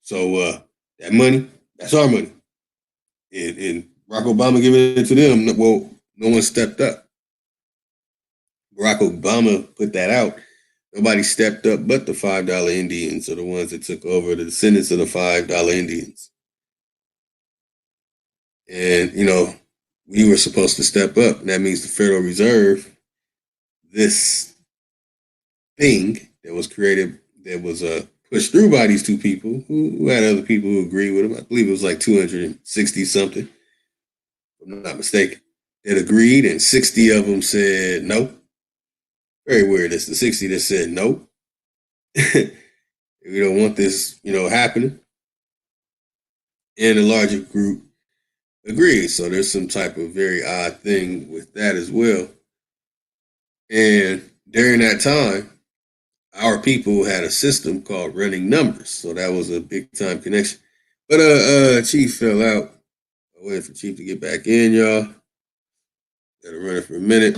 So that money, that's our money. And Barack Obama giving it to them, well, no one stepped up. Barack Obama put that out. Nobody stepped up but the $5 Indians are the ones that took over, the descendants of the $5 Indians. And, we were supposed to step up. And that means the Federal Reserve, this thing that was created, that was pushed through by these two people who had other people who agreed with them. I believe it was like 260 something, if I'm not mistaken, that agreed, and 60 of them said no. Very weird. It's the 60 that said no. We don't want this, happening. And the larger group agreed. So there's some type of very odd thing with that as well. And during that time, our people had a system called running numbers. So that was a big time connection. But Chief fell out. I waited for Chief to get back in, y'all. Gotta run it for a minute.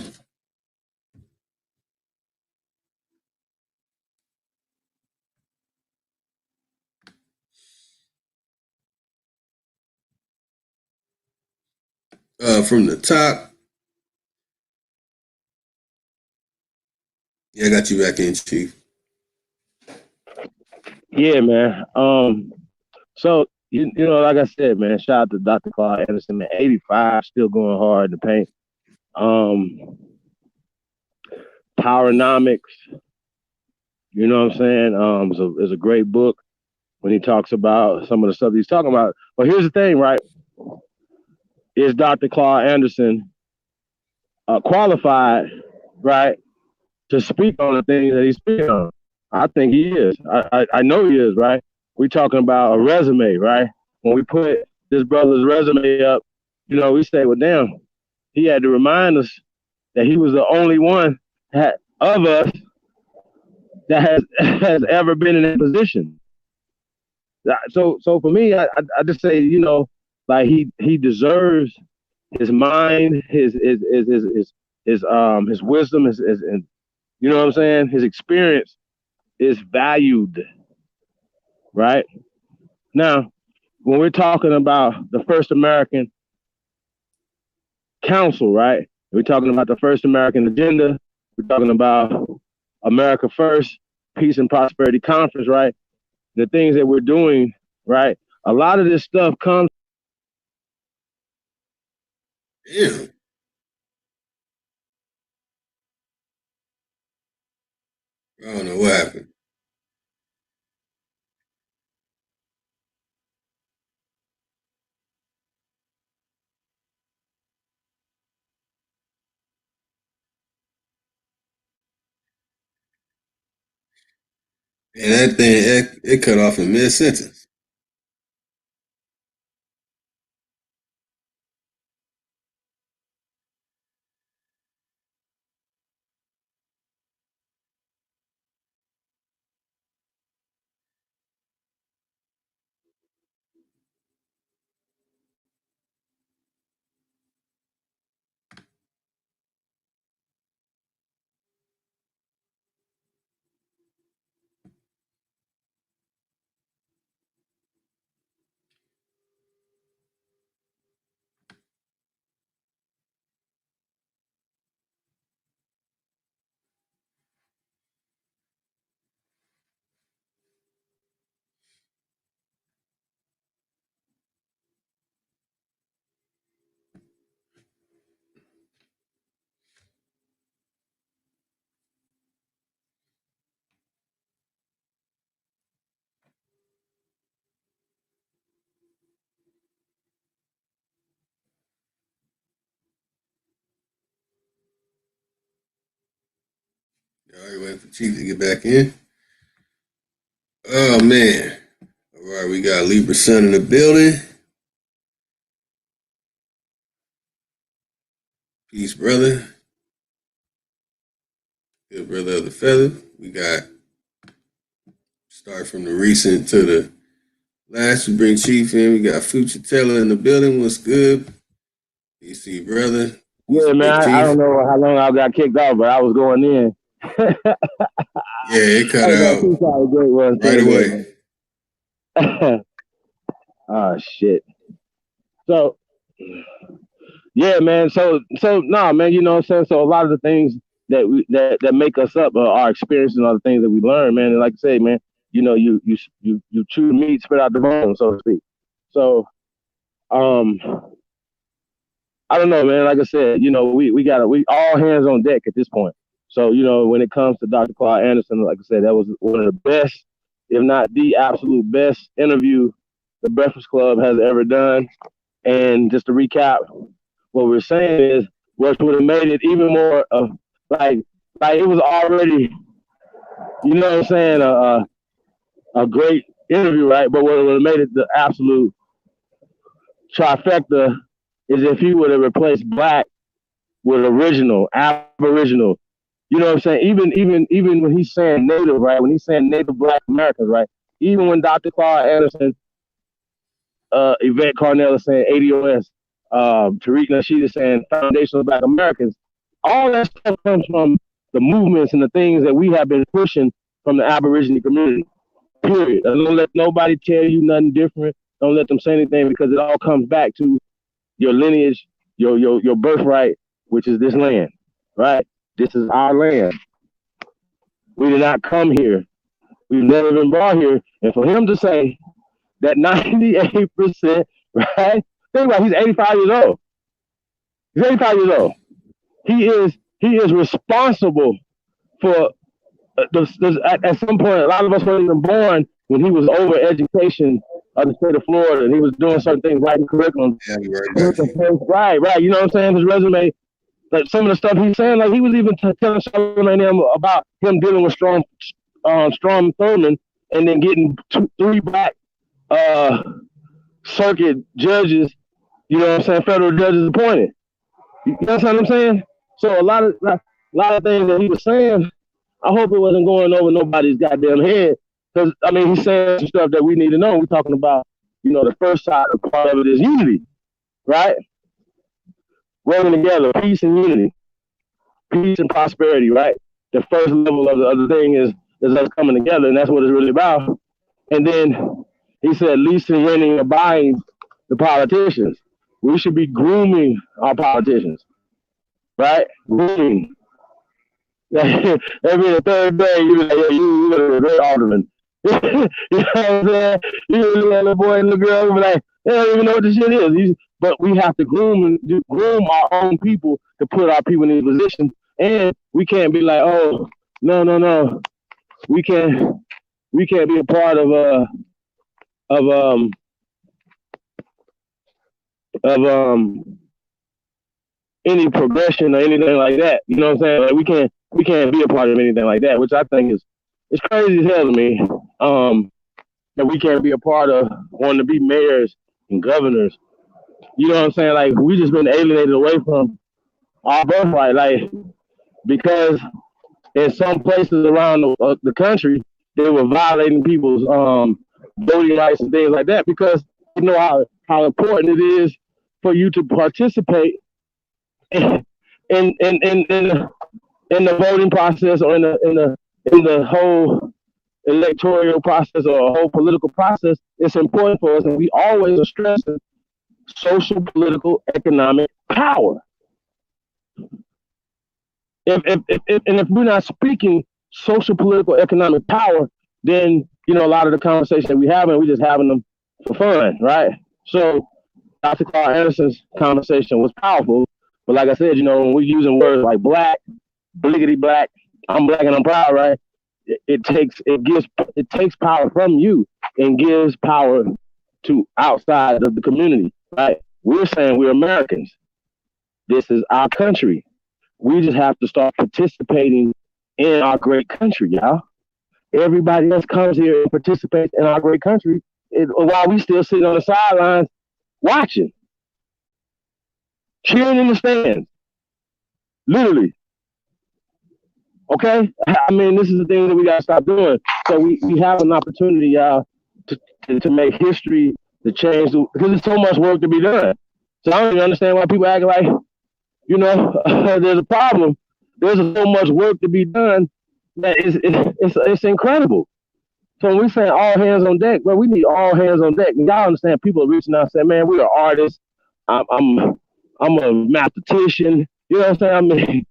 From the top, yeah, I got you back in, Chief. Yeah, man. So like I said, man, shout out to Dr. Claude Anderson, man. 85, still going hard in the paint. Powernomics, You know what I'm saying? It's a great book when he talks about some of the stuff he's talking about. But here's the thing, right? Is Dr. Claude Anderson qualified, right, to speak on the things that he's speaking on? I think he is. I know he is, right? We talking about a resume, right? When we put this brother's resume up, we say, well, damn, he had to remind us that he was the only one of us that has ever been in that position. So for me, I just say, like he deserves his mind, his wisdom, his you know what I'm saying? His experience is valued, right? Now, when we're talking about the first American Council, right? We're talking about the first American Agenda. We're talking about America First, Peace and Prosperity Conference, right? The things that we're doing, right? A lot of this stuff comes. Damn. I don't know what happened. And that thing, it cut off in mid sentence. All right, waiting for Chief to get back in. Oh man. All right, we got Libra Sun in the building. Peace, brother. Good brother of the feather. We got start from the recent to the last. We bring Chief in. We got Future Teller in the building. What's good? PC brother. Peace, Yeah, man, Big I don't Chief. know how long I got kicked off, but I was going in. Yeah, it cut Hey, man, out peace out. A great one right away. man. Oh, shit. So, yeah, man. So nah, man. You know what I'm saying. So a lot of the things that make us up are our experiences and all the things that we learn, man. And like I say, man, you chew the meat, spit out the bone, so to speak. So, um, I don't know, man. Like I said, we all hands on deck at this point. So, when it comes to Dr. Claude Anderson, like I said, that was one of the best, if not the absolute best interview the Breakfast Club has ever done. And just to recap, what we're saying is, what would have made it even more like like it was already, you know what I'm saying, a great interview, right? But what would have made it the absolute trifecta is if he would have replaced black with original, aboriginal. You know what I'm saying? Even when he's saying native, right? When he's saying native black Americans, right? Even when Dr. Claude Anderson, Yvette Carnell is saying ADOS, Tariq Nasheed is saying foundational black Americans, all that stuff comes from the movements and the things that we have been pushing from the Aborigine community. Period. And don't let nobody tell you nothing different. Don't let them say anything because it all comes back to your lineage, your birthright, which is this land, right? This is our land. We did not come here. We've never been brought here. And for him to say that 98%, right? Think about it, he's 85 years old. He's 85 years old. He is responsible for at some point, a lot of us weren't even born when he was over education of the state of Florida, and he was doing certain things, writing curriculum. Yeah, I'll be right back. Right, right. You know what I'm saying? His resume, like some of the stuff he's saying, like he was even telling Charlamagne him about him dealing with Strom Thurmond, and then getting three black uh, circuit judges. You know what I'm saying? Federal judges appointed. You know what I'm saying? So a lot of things that he was saying, I hope it wasn't going over nobody's goddamn head. Because I mean, he's saying some stuff that we need to know. We're talking about, the first side of part of it is unity, right? Working together, peace and unity, peace and prosperity, right? The first level of the thing is us coming together, and that's what it's really about. And then he said, leasing, renting, or buying the politicians. We should be grooming our politicians, right? Grooming. Every the third day, you be like, yeah, you look a great alderman. You know what I'm saying? You look at the boy and the girl and be like, they don't even know what the shit is. But we have to groom our own people to put our people in these positions. And we can't be like, oh, no. We can't be a part of any progression or anything like that. You know what I'm saying? Like we can't be a part of anything like that, which I think is it's crazy as hell to me. That we can't be a part of wanting to be mayors and governors. You know what I'm saying? Like we just been alienated away from our birthright, like because in some places around the country they were violating people's voting rights and things like that because you know how important it is for you to participate in the voting process or in the whole electoral process or a whole political process. It's important for us, and we always are stressing social, political, economic power. If we're not speaking social, political, economic power, then a lot of the conversations that we have, and we just having them for fun, right? So Dr. Claude Anderson's conversation was powerful, but like I said, when we're using words like black, bliggity black, I'm black and I'm proud, right? It takes power from you and gives power to outside of the community, right? We're saying we're Americans. This is our country. We just have to start participating in our great country, y'all. Everybody else comes here and participates in our great country while we still sitting on the sidelines watching, cheering in the stands, literally. Okay? I mean, this is the thing that we got to stop doing. So we have an opportunity, y'all, to make history, to change, because there's so much work to be done. So I don't even understand why people act like, there's a problem. There's so much work to be done that it's incredible. So when we say all hands on deck, well, we need all hands on deck. And y'all understand people are reaching out and saying, man, we are artists. I'm a mathematician. You know what I'm saying? I mean,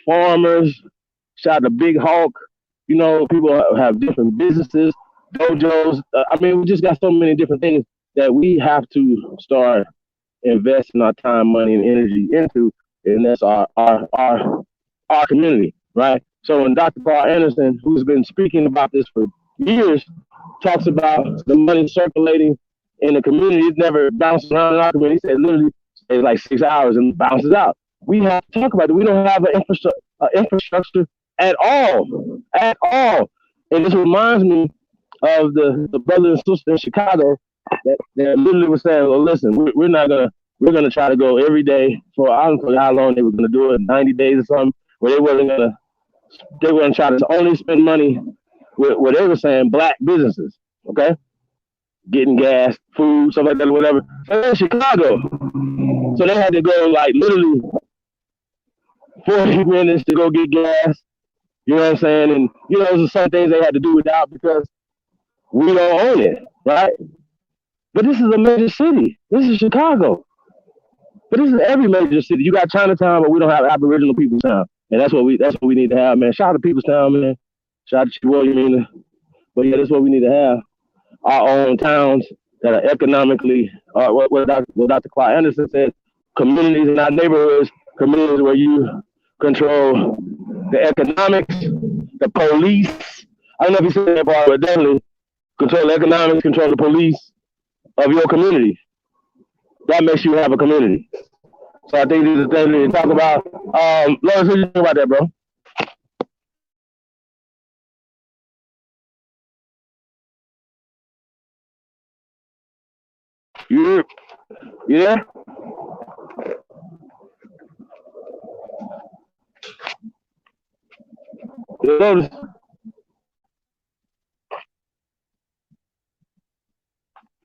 farmers. Shout out to Big Hawk. People have different businesses, dojos. I mean, we just got so many different things that we have to start investing our time, money, and energy into, and that's our community, right? So when Dr. Claude Anderson, who's been speaking about this for years, talks about the money circulating in the community, it never bounces around in our community. He said literally it's like 6 hours and bounces out. We have to talk about it. We don't have an infrastructure at all. And this reminds me of the brother and sister in Chicago that literally was saying, well, listen, we're gonna try to go every day for I don't know how long they were gonna do it, 90 days or something, where they were gonna try to only spend money with what they were saying, black businesses, okay? Getting gas, food, stuff like that, or whatever. And in Chicago. So they had to go like literally 40 minutes to go get gas. You know what I'm saying? And those are some things they had to do without because we don't own it, right? But this is a major city. This is Chicago. But this is every major city. You got Chinatown, but we don't have Aboriginal People's Town. And that's what we need to have, man. Shout out to People's Town, man. Shout out to Chihuahua. But yeah, that's what we need to have. Our own towns that are economically, what Dr. Claude Anderson said, communities in our neighborhoods, communities where you control the economics the police. I don't know if you said that part, but definitely control the economics, control the police of your community. That makes you have a community. So I think these are things we talk about. Lotus, what do you think about that, bro? You you there? Lotus,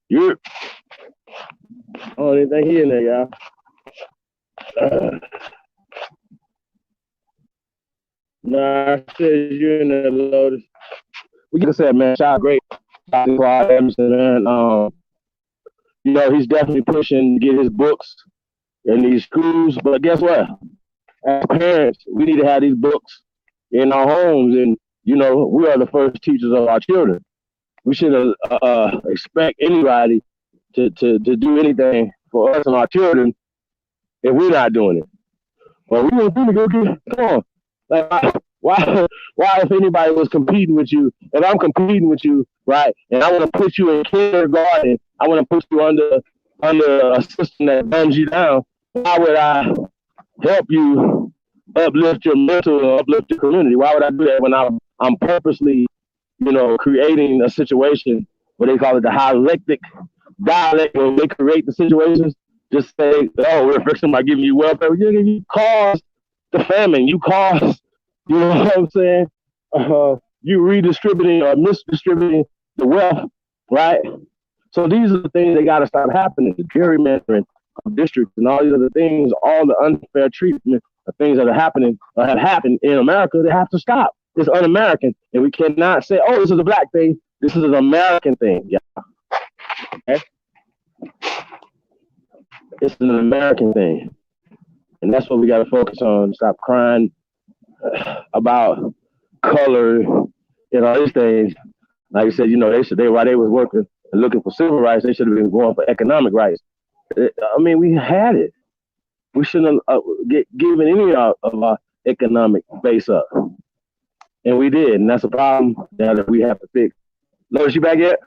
you I don't even think he in there, y'all. Uh, nah, I said you in there, Lotus. We just said, man, shot great. Shout out to Claude Emerson, man. He's definitely pushing to get his books in these schools. But guess what? As parents, we need to have these books in our homes, and we are the first teachers of our children. We should expect anybody to do anything for us and our children if we're not doing it. Well, we want them to go get. Come on, like why if anybody was competing with you, if I'm competing with you, right, and I want to put you in kindergarten, I want to put you under a system that dumbs you down. Why would I help you uplift your mental and uplift your community? Why would I do that when I'm purposely, creating a situation where they call it the dialect when they create the situations, just say, oh, we're fixing by giving you welfare. You cause the famine. You cause, you know what I'm saying? You redistributing or misdistributing the wealth, right? So these are the things that got to stop happening. The gerrymandering of districts and all these other things, all the unfair treatment of things that are happening or have happened in America, they have to stop. It's un-American, and we cannot say, "Oh, this is a black thing. This is an American thing." Yeah, okay? It's an American thing, and that's what we got to focus on. Stop crying about color and all these things. Like you said, while they was working and looking for civil rights, they should have been going for economic rights. I mean, we had it. We shouldn't have given any of our economic base up, and we did, and that's a problem that we have to fix. Lotus, you back yet?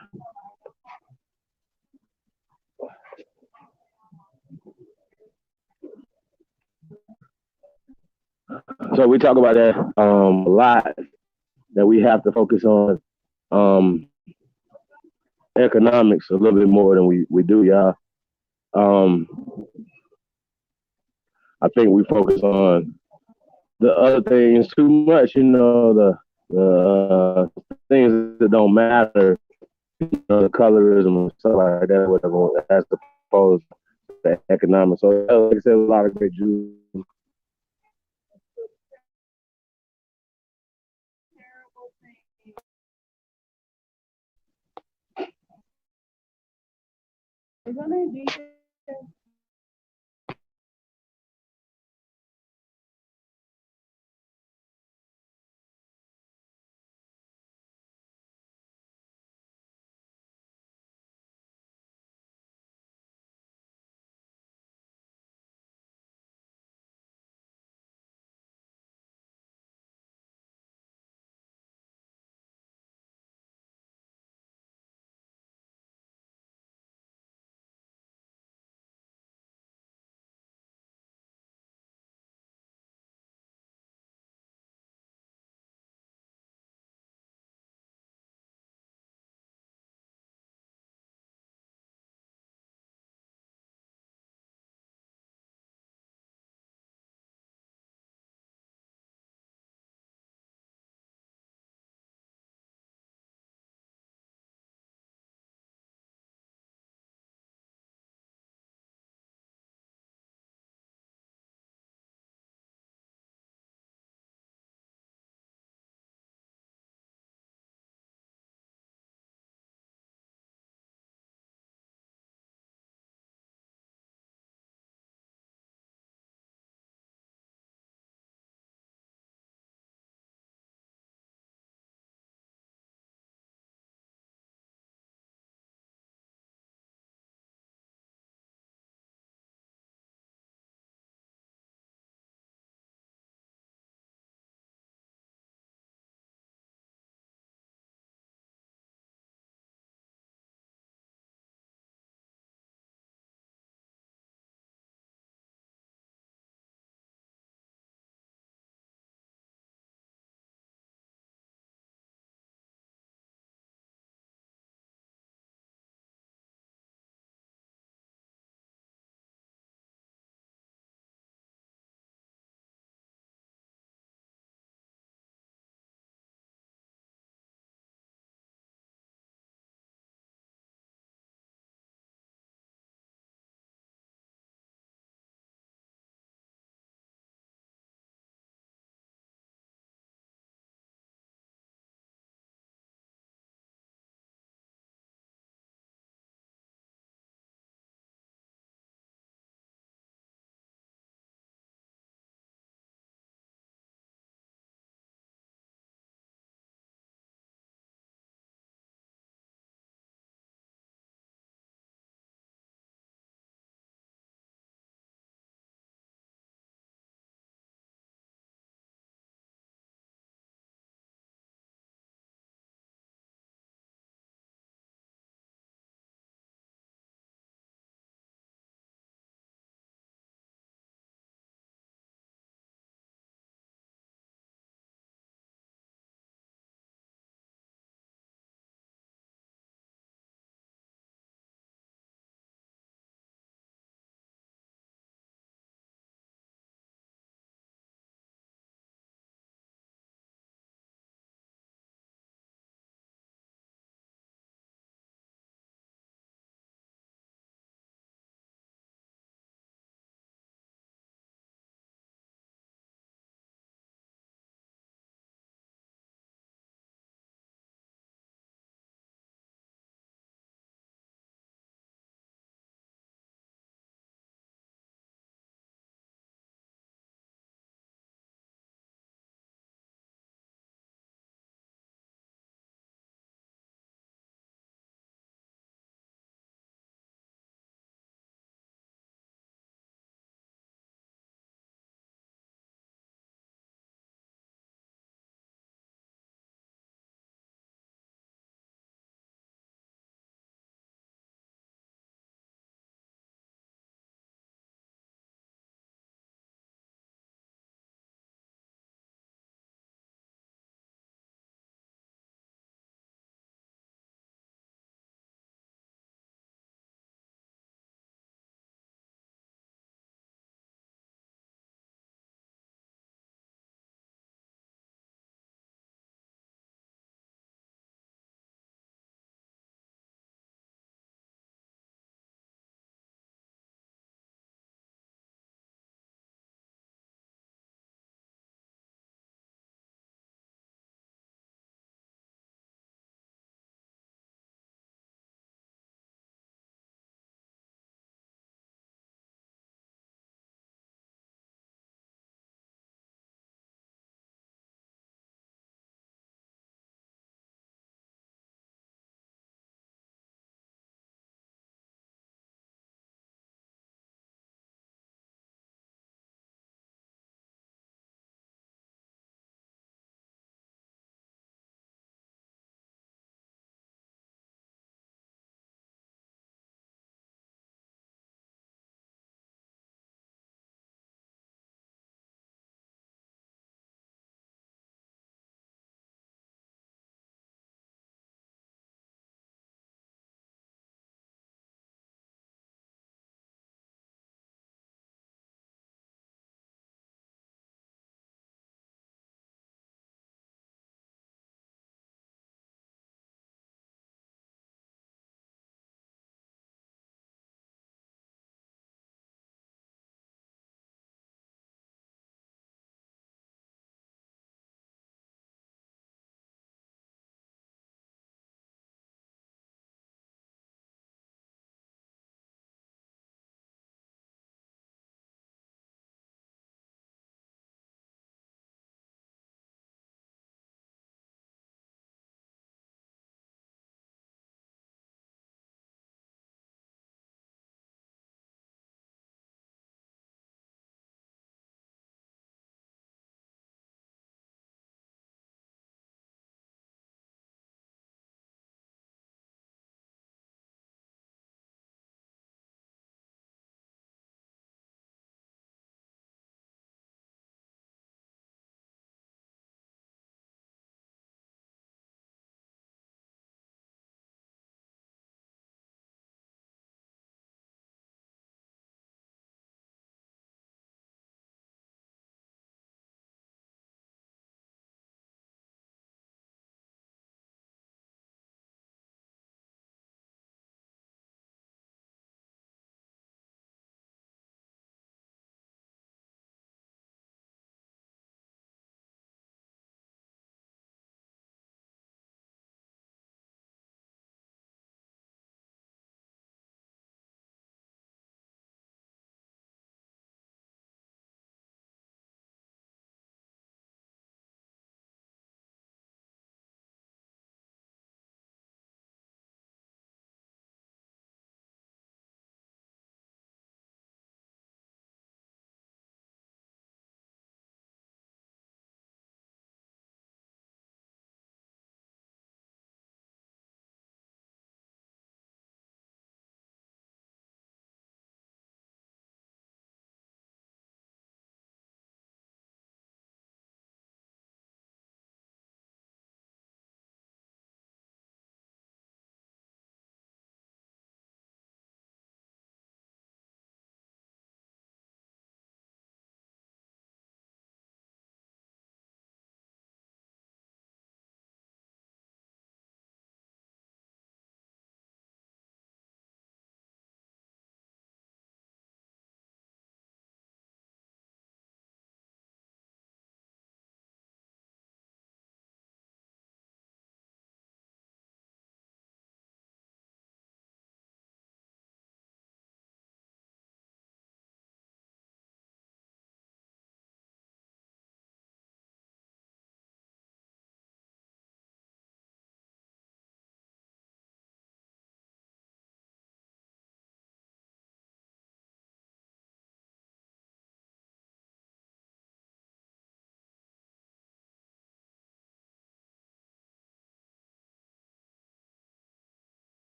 So we talk about that a lot. That we have to focus on um, economics a little bit more than we do, y'all. Um, I think we focus on the other things too much. The things that don't matter, the colorism and stuff like that, whatever, as opposed to economics. So, like I said, a lot of great Jews.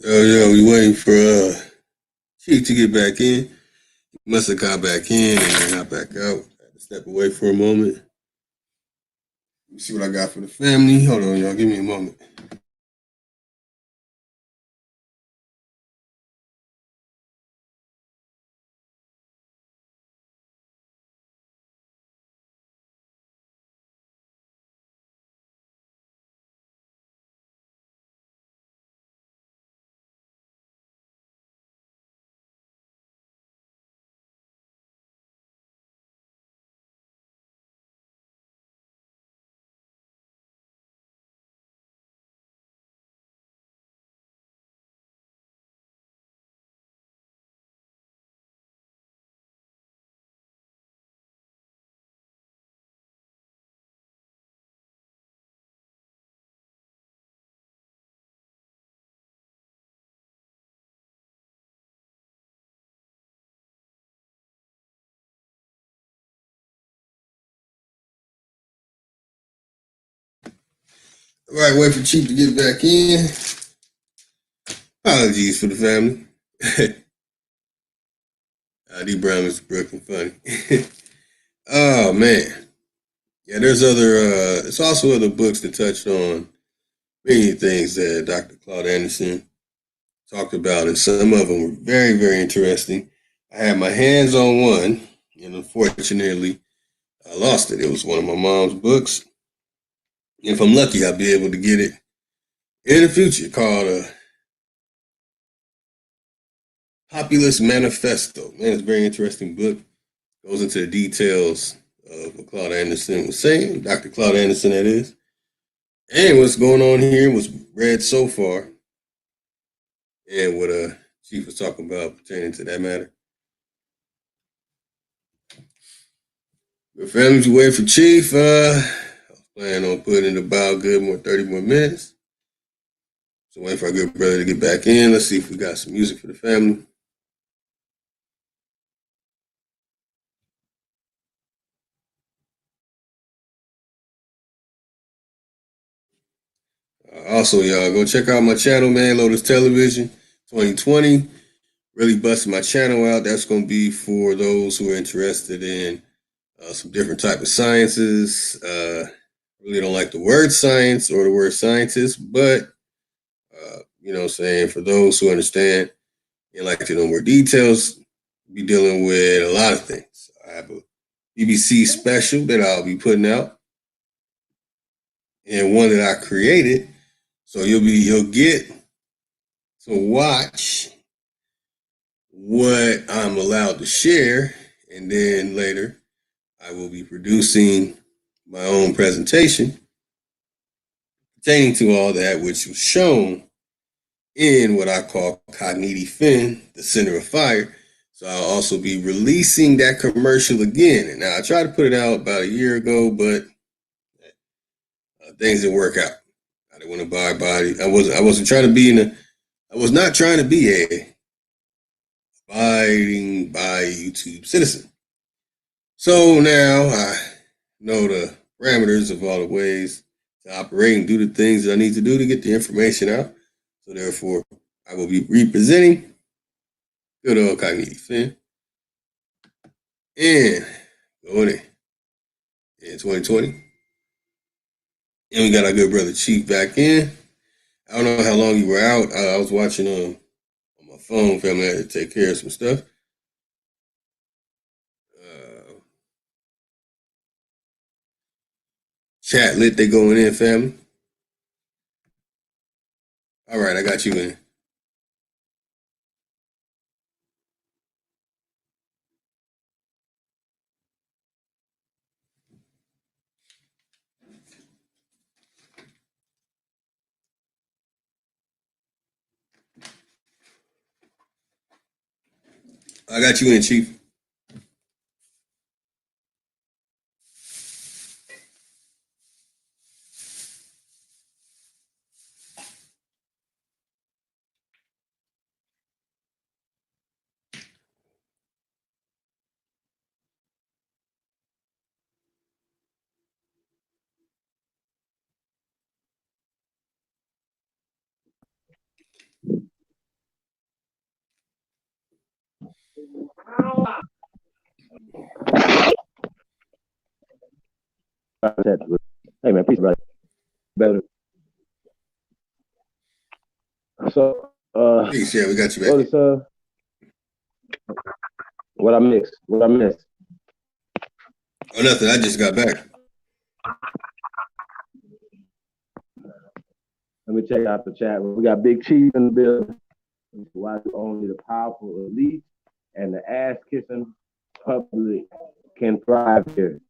Oh yeah, we waiting for Chief to get back in. He must have got back in and then got back out. I had to step away for a moment. Let me see what I got for the family. Hold on, y'all. Give me a moment. All right, wait for Chief to get back in. Apologies for the family. D Brown is broken funny. Oh man. Yeah, there's also other books that touched on many things that Dr. Claude Anderson talked about, and some of them were very, very interesting. I had my hands on one, and unfortunately, I lost it. It was one of my mom's books. If I'm lucky, I'll be able to get it in the future, called Populist Manifesto. Man, it's a very interesting book. Goes into the details of what Claude Anderson was saying, Dr. Claude Anderson, that is, and what's going on here, what's read so far, and what Chief was talking about pertaining to that matter. The family's waiting for Chief. I was planning on putting in about good more 30 more minutes. So waiting for our good brother to get back in. Let's see if we got some music for the family. Also, y'all go check out my channel, man. Lotus Television 2020. Really busting my channel out. That's going to be for those who are interested in some different type of sciences. Really don't like the word science or the word scientist, but you know what I'm saying, for those who understand and like to know more details, be dealing with a lot of things. I have a BBC special that I'll be putting out, and one that I created. So you'll get to watch what I'm allowed to share, and then later I will be producing my own presentation pertaining to all that which was shown in what I call Cogniti Fin, the center of fire. So I'll also be releasing that commercial again. And now I tried to put it out about a year ago, but things didn't work out. I didn't want to buy body. I wasn't trying to be in a. I was not trying to be a abiding by YouTube citizen. So now I know the parameters of all the ways to operate and do the things that I need to do to get the information out. So therefore, I will be representing good old Cogniti Fin and going in 2020. And we got our good brother Chief back in. I don't know how long you were out. I was watching on my phone. Family I had to take care of some stuff. Uh, Chat lit. They going in, family. All right, I got you in. I got you in, Chief. Hey man, peace, brother. Better. So, Peace. Yeah, we got you back. Lotus, what I missed? What I missed? Oh, nothing. I just got back. Let me check out the chat. We got Big Chief in the building. Why only the powerful elite and the ass kissing public can thrive here.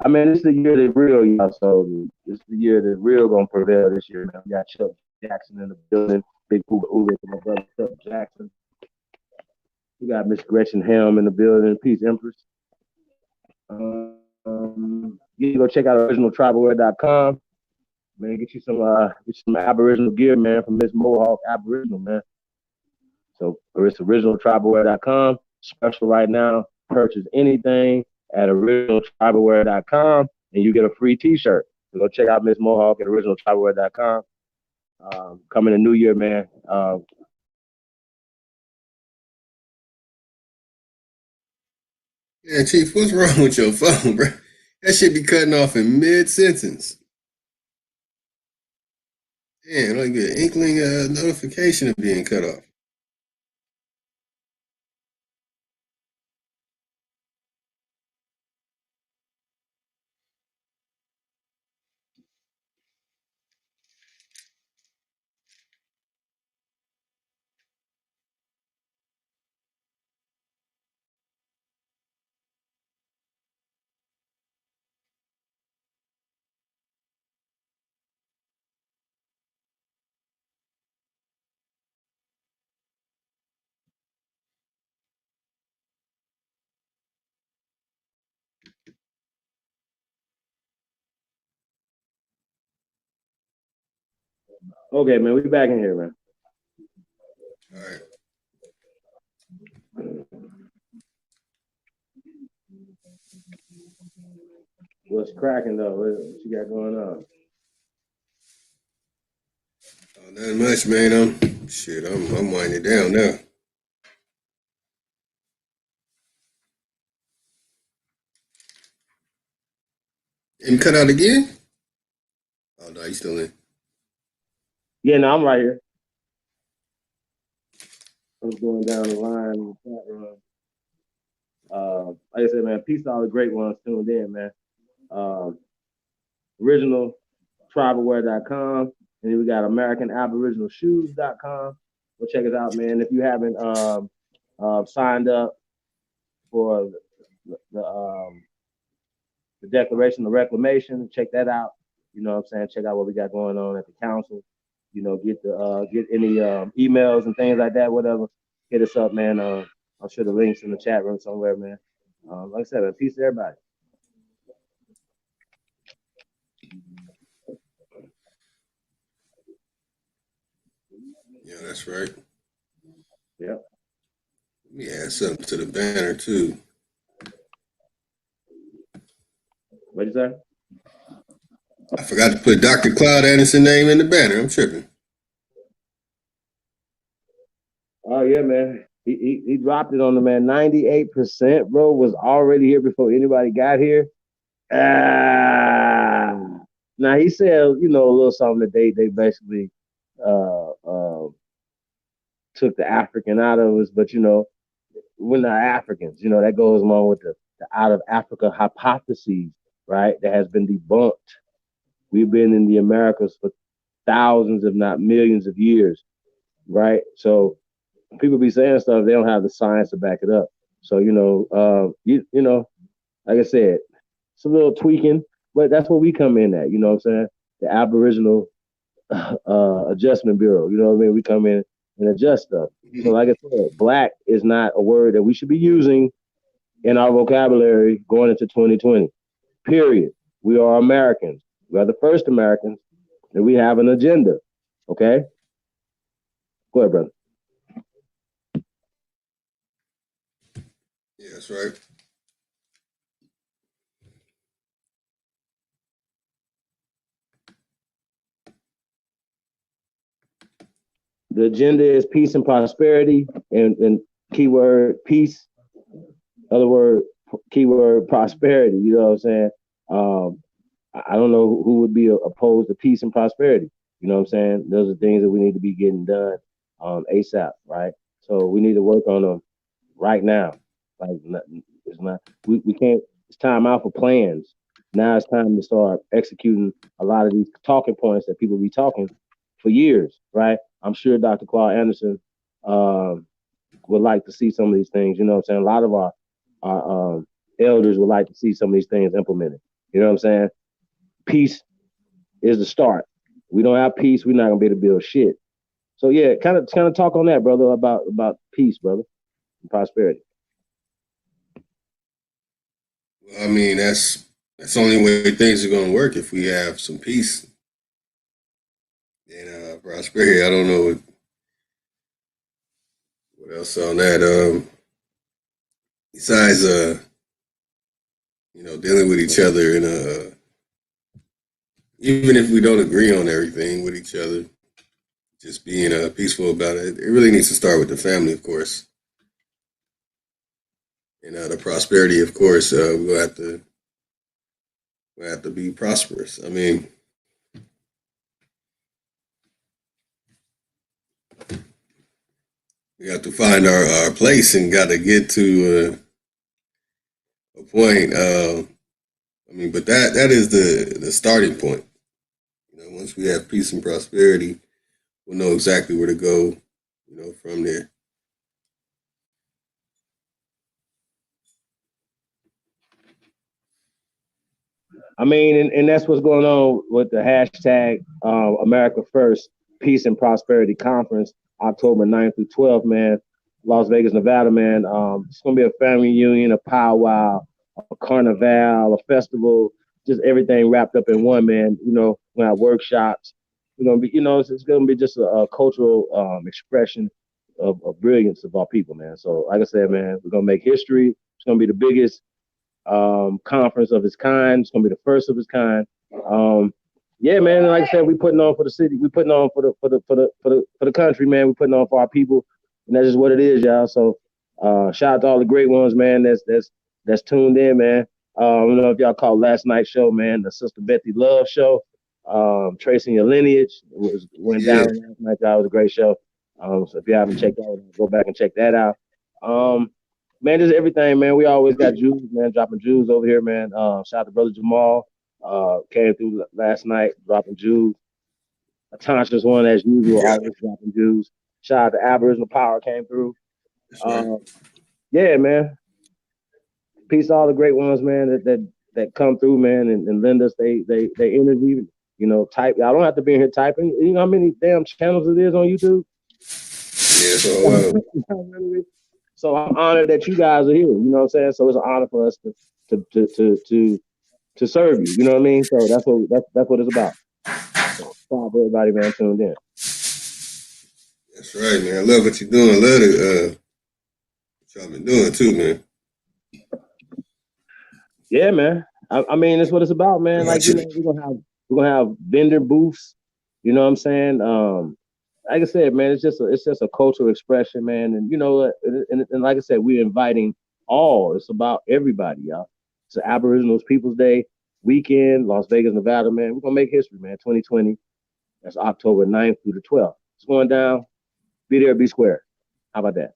I mean, this is the year that real, y'all. So this is the year that real gonna prevail this year, man. We got Chuck Jackson in the building. Big Uga Uga for my brother Chuck Jackson. We got Miss Gretchen Helm in the building. Peace, Empress. You can go check out originaltribalwear.com. Man, get you some Aboriginal gear, man, from Miss Mohawk Aboriginal, man. So it's originaltribalwear.com. Special right now. Purchase anything at originaltribalwear.com and you get a free t-shirt. So go check out Miss Mohawk at originaltribalwear.com. Coming the new year, man. Yeah, Chief, what's wrong with your phone, bro? That should be cutting off in mid sentence. Damn, like an inkling notification of being cut off. Okay, man, we back in here, man. All right. What's cracking though? What you got going on? Oh, nothing much, man. I'm winding down now. And cut out again? Oh no, you still in. Yeah, no, I'm right here. I'm going down the line in the chat room. Like I said, man, peace to all the great ones tuned in, man. Originaltribalwear.com. And then we got AmericanAboriginalShoes.com. Go check us out, man. If you haven't signed up for the Declaration of Reclamation, check that out. You know what I'm saying? Check out what we got going on at the council. You know, get any emails and things like that, whatever. Hit us up, man. I'll share the links in the chat room somewhere, man. Like I said, man, peace to everybody. Yeah, that's right. Yep. Let me add something to the banner too. What'd you say? I forgot to put Dr. Claude Anderson's name in the banner. I'm tripping. Oh yeah, man. He dropped it on the man. 98%, bro, was already here before anybody got here. Now he said, you know, a little something that they basically uh, uh, took the African out of us, but you know, we're not Africans. You know, that goes along with the out of Africa hypotheses, right? That has been debunked. We've been in the Americas for thousands, if not millions of years, right? So people be saying stuff, they don't have the science to back it up. So, you know, like I said, it's a little tweaking, but that's where we come in at, you know what I'm saying? The Aboriginal Adjustment Bureau, you know what I mean? We come in and adjust stuff. So, like I said, black is not a word that we should be using in our vocabulary going into 2020. Period. We are Americans. We are the first Americans, and we have an agenda. Okay? Go ahead, brother. Yeah, that's right. The agenda is peace and prosperity, and keyword peace. Other word keyword prosperity. You know what I'm saying? Um, I don't know who would be opposed to peace and prosperity. You know what I'm saying? Those are things that we need to be getting done ASAP, right? So we need to work on them right now. Like it's not we can't. It's time out for plans. Now it's time to start executing a lot of these talking points that people be talking for years, right? I'm sure Dr. Claude Anderson um, would like to see some of these things. You know what I'm saying? A lot of our elders would like to see some of these things implemented. You know what I'm saying? Peace is the start. We don't have peace, we're not gonna be able to build shit. So yeah, kind of talk on that, brother, about peace, brother, and prosperity. Well, I mean, that's the only way things are going to work if we have some peace and prosperity. I don't know what else on that. Besides, dealing with each other and even if we don't agree on everything with each other, just being peaceful about it. It really needs to start with the family, of course, and the prosperity, of course. We have to be prosperous. I mean, we have to find our place and got to get to a point. I mean, but that is the starting point. Once we have peace and prosperity, we'll know exactly where to go. From there. I mean, and that's what's going on with the hashtag America First Peace and Prosperity Conference, October 9th through 12th, man. Las Vegas, Nevada, man. It's gonna be a family reunion, a powwow, a carnival, a festival, just everything wrapped up in one, man. We have workshops. We're gonna be, it's gonna be just a cultural expression of brilliance of our people, man. So, like I said, man, we're gonna make history. It's gonna be the biggest conference of its kind. It's gonna be the first of its kind. Yeah, man. Like I said, we putting on for the city. We putting on for the country, man. We putting on for our people, and that's just what it is, y'all. So, shout out to all the great ones, man. That's tuned in, man. I don't know if y'all caught last night's show, man. The Sister Betty Love show, tracing your lineage went Yeah, down last night. That was a great show. So if you haven't checked that out, go back and check that out. Man, just everything, man. We always got Jews, man, dropping Jews over here, man. Shout out to Brother Jamal. Came through last night, dropping Jews. Atancha's one as usual, yeah, always dropping Jews. Shout out to Aboriginal Power came through. that's right. Uh, yeah, man. Peace to all the great ones, man, that come through, man, and lend us they energy. Type. I don't have to be in here typing. You know how many damn channels it is on YouTube? Yeah, it's a lot of So I'm honored that you guys are here. You know what I'm saying? So it's an honor for us to serve you. You know what I mean? So that's what it's about. So shout out to everybody, man, tuned in. That's right, man. I love what you're doing. I love what y'all been doing too, man. Yeah, man. I mean, that's what it's about, man. Like Watching it. we're gonna have vendor booths. You know what I'm saying? Like I said, man, it's just a cultural expression, man. And and like I said, we're inviting all. It's about everybody, y'all. It's an Aboriginal Peoples Day weekend, Las Vegas, Nevada, man. We're gonna make history, man. 2020. That's October 9th through the 12th. It's going down. Be there, be square. How about that?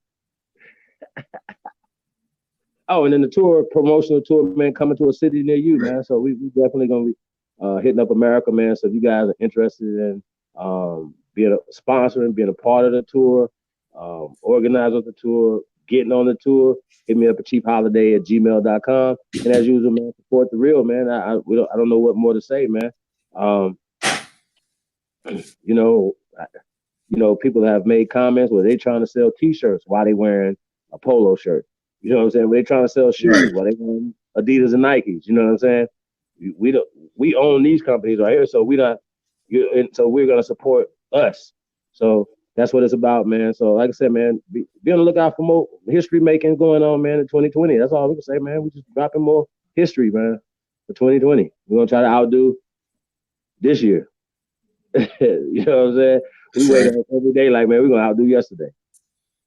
Oh, and then the tour, promotional tour, man, coming to a city near you, Right. man. So we definitely gonna be hitting up America, man. So if you guys are interested in being a sponsoring, being a part of the tour, organizing the tour, getting on the tour, hit me up at cheapholiday@gmail.com. And as usual, man, support the real, man. I don't know what more to say, man. Um, you know, people have made comments where they trying to sell T-shirts while they wearing a polo shirt. You know what I'm saying? Where they trying to sell Right. shoes while they wearing Adidas and Nikes. You know what I'm saying? We don't. We own these companies right here, so we not. And so we're gonna support us. So that's what it's about, man. So like I said, man, be on the lookout for more history making going on, man. In 2020, that's all we can say, man. We just dropping more history, man, for 2020. We're gonna try to outdo this year. You know what I'm saying? We That's wake right. up every day like, man, we're gonna outdo yesterday.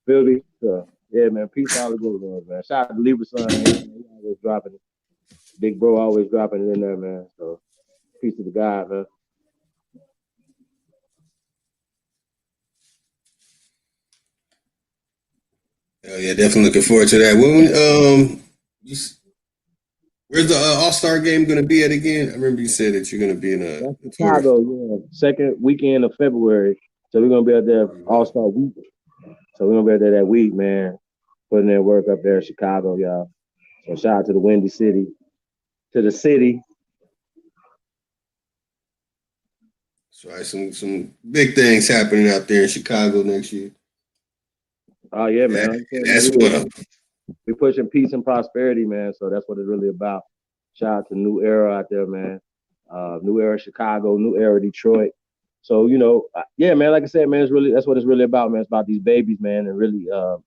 Feel me? So Yeah, man. Peace to all the good ones, man. Shout out to Libra Son, man. He always dropping it. Big bro always dropping it in there, man. So peace to the God, man. Oh yeah, definitely looking forward to that. You, where's the All Star game going to be at again? I remember you said that you're going to be in That's a tour. Chicago, yeah. Second weekend of February. So we're gonna be out there All Star Week. So we're gonna be out there that week, man. Putting in work up there in Chicago, y'all. So shout out to the Windy City, to the city. So, all right, some big things happening out there in Chicago next year. Oh yeah, And, man. Like I said, man, that's what. we pushing peace and prosperity, man. So that's what it's really about. Shout out to New Era out there, man. New Era Chicago, New Era Detroit. So yeah, man. Like I said, man, it's really that's what it's really about, man. It's about these babies, man, and really, uh,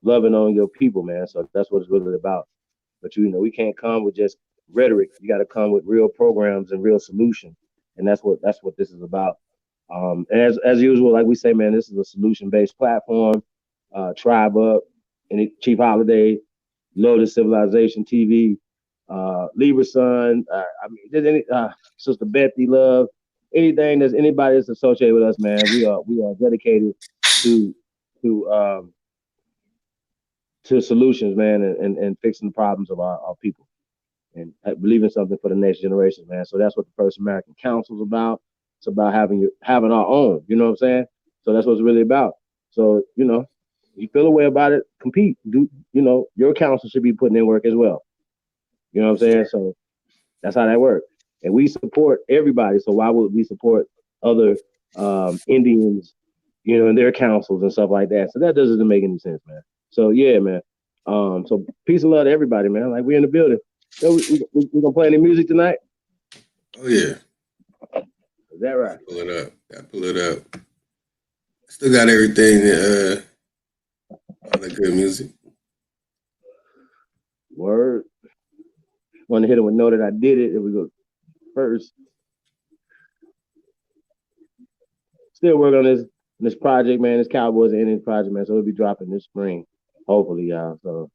loving on your people, man. So that's what it's really about. But we can't come with just rhetoric. You got to come with real programs and real solutions, and that's what this is about. And as usual, like we say, man, this is a solution based platform. Tribe Up, and Chief Holiday, Lotus Civilization TV, Libra Sun. I mean, did any Sister Bethy Love, anything that's anybody that's associated with us, man. We are dedicated to to um, to solutions, man, and fixing the problems of our people and believing something for the next generation, man. So that's what the First American Council is about. It's about having our own. You know what I'm saying? So that's what it's really about. So you feel a way about it, compete. Do your council should be putting in work as well. You know what I'm saying? So that's how that works. And we support everybody. So why would we support other Indians, in their councils and stuff like that? So that doesn't make any sense, man. So yeah, man. So peace and love to everybody, man. Like we in the building. We gonna play any music tonight? Oh yeah, Is that right? pull it up. Got pull it up. Still got everything. All the good music. Word. Want to hit it with know that I did it. If we go first, still working on this project, man. This Cowboys and Indians project, man. So it'll be dropping this spring, hopefully, y'all. So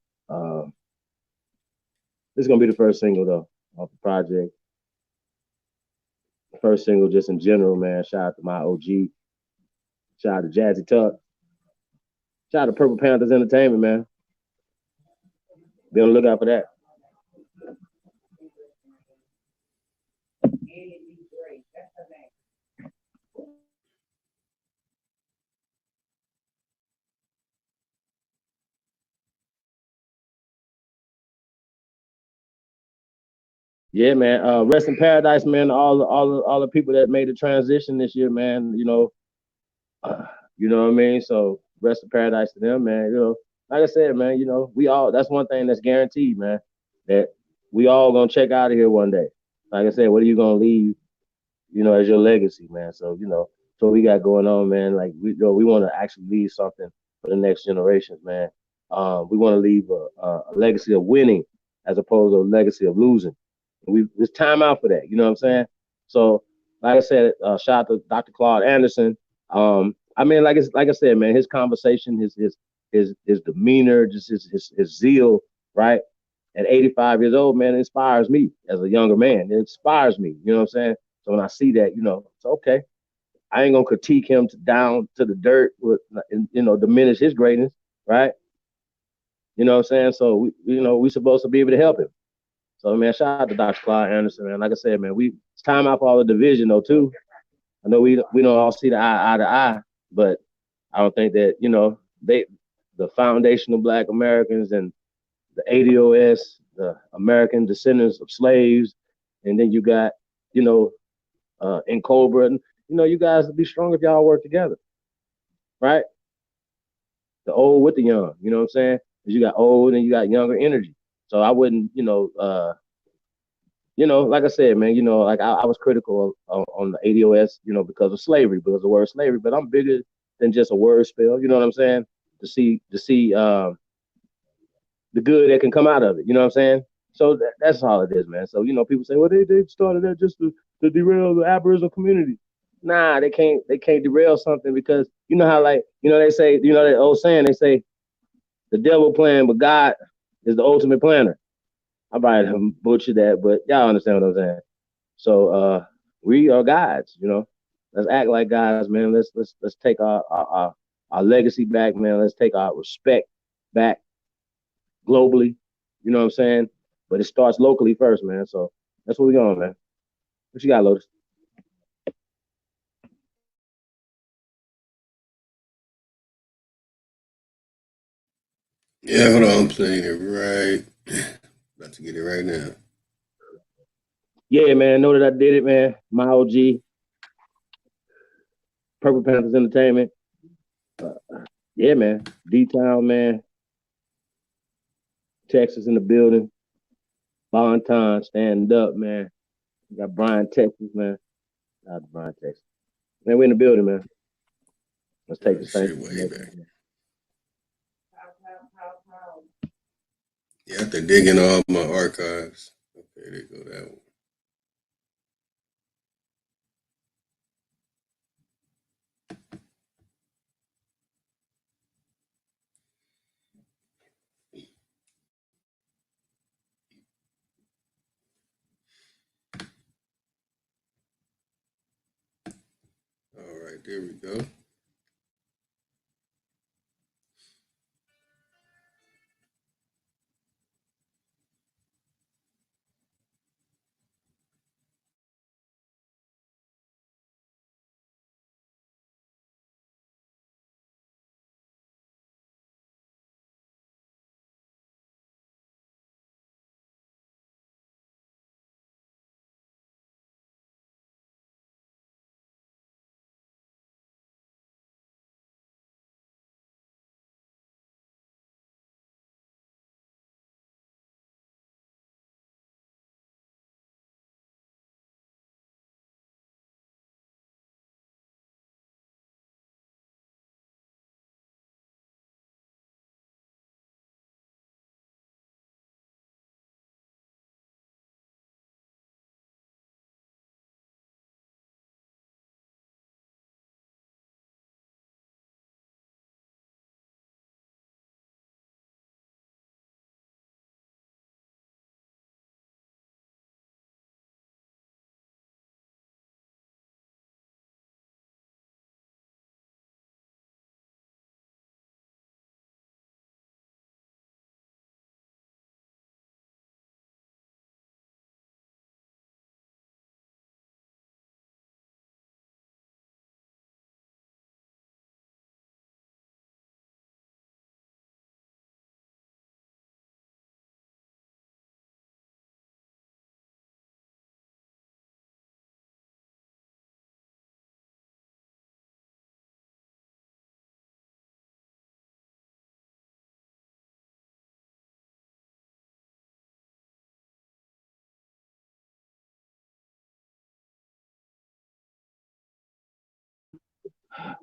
this is gonna be the first single though off the project. First single just in general, man. Shout out to my OG. Shout out to Jazzy Tuck. Shout out to Purple Panthers Entertainment, man. Be on the lookout for that. Yeah, man. Rest in paradise, man. All the people that made the transition this year, man. You know what I mean. So rest in paradise to them, man. Like I said, man. We all. That's one thing that's guaranteed, man. That we all gonna check out of here one day. Like I said, what are you gonna leave? As your legacy, man. So so we got going on, man. Like we want to actually leave something for the next generations, man. We want to leave a legacy of winning as opposed to a legacy of losing. It's time out for that. You know what I'm saying? So, like I said, shout out to Dr. Claude Anderson. I mean, like I said, man, his conversation, his demeanor, just his zeal, right? At 85 years old, man, it inspires me as a younger man. It inspires me. You know what I'm saying? So when I see that, it's okay. I ain't gonna critique him down to the dirt with, diminish his greatness, right? You know what I'm saying? So we supposed to be able to help him. So man, shout out to Dr. Clyde Anderson, man. Like I said, man, it's time out for all the division though too. I know we don't all see the eye to eye, but I don't think that the foundational Black Americans and the ADOS, the American descendants of slaves, and then you got you know in Cobra, and you guys would be strong if y'all work together, right? The old with the young, you know what I'm saying? Because you got old and you got younger energy. So I wouldn't, like I said, man, like I was critical on the ADOS, because of slavery, because of the word slavery. But I'm bigger than just a word spell. You know what I'm saying? To see the good that can come out of it. You know what I'm saying? So that's all it is, man. So people say, well, they started that just to derail the Aboriginal community. Nah, they can't derail something because you know how like they say that old saying they say the devil plan, but God is the ultimate planner. I probably butcher that, but y'all understand what I'm saying. So we are gods, Let's act like gods, man. Let's take our legacy back, man. Let's take our respect back globally. You know what I'm saying? But it starts locally first, man. So that's where we going, man. What you got, Lotus? Yeah, hold on, I'm playing it right. About to get it right now. Yeah, man. Know that I did it, man. My OG, Purple Panthers Entertainment. Uh, yeah, man. D Town, man. Texas in the building. Bonton, stand up, man. We got Brian, Texas, man. Out of Brian, Texas. Man, we in the building, man. Let's take Oh this thing. shit, way back. Yeah, I have to dig in all my archives. Okay, there go that one. All right, there we go.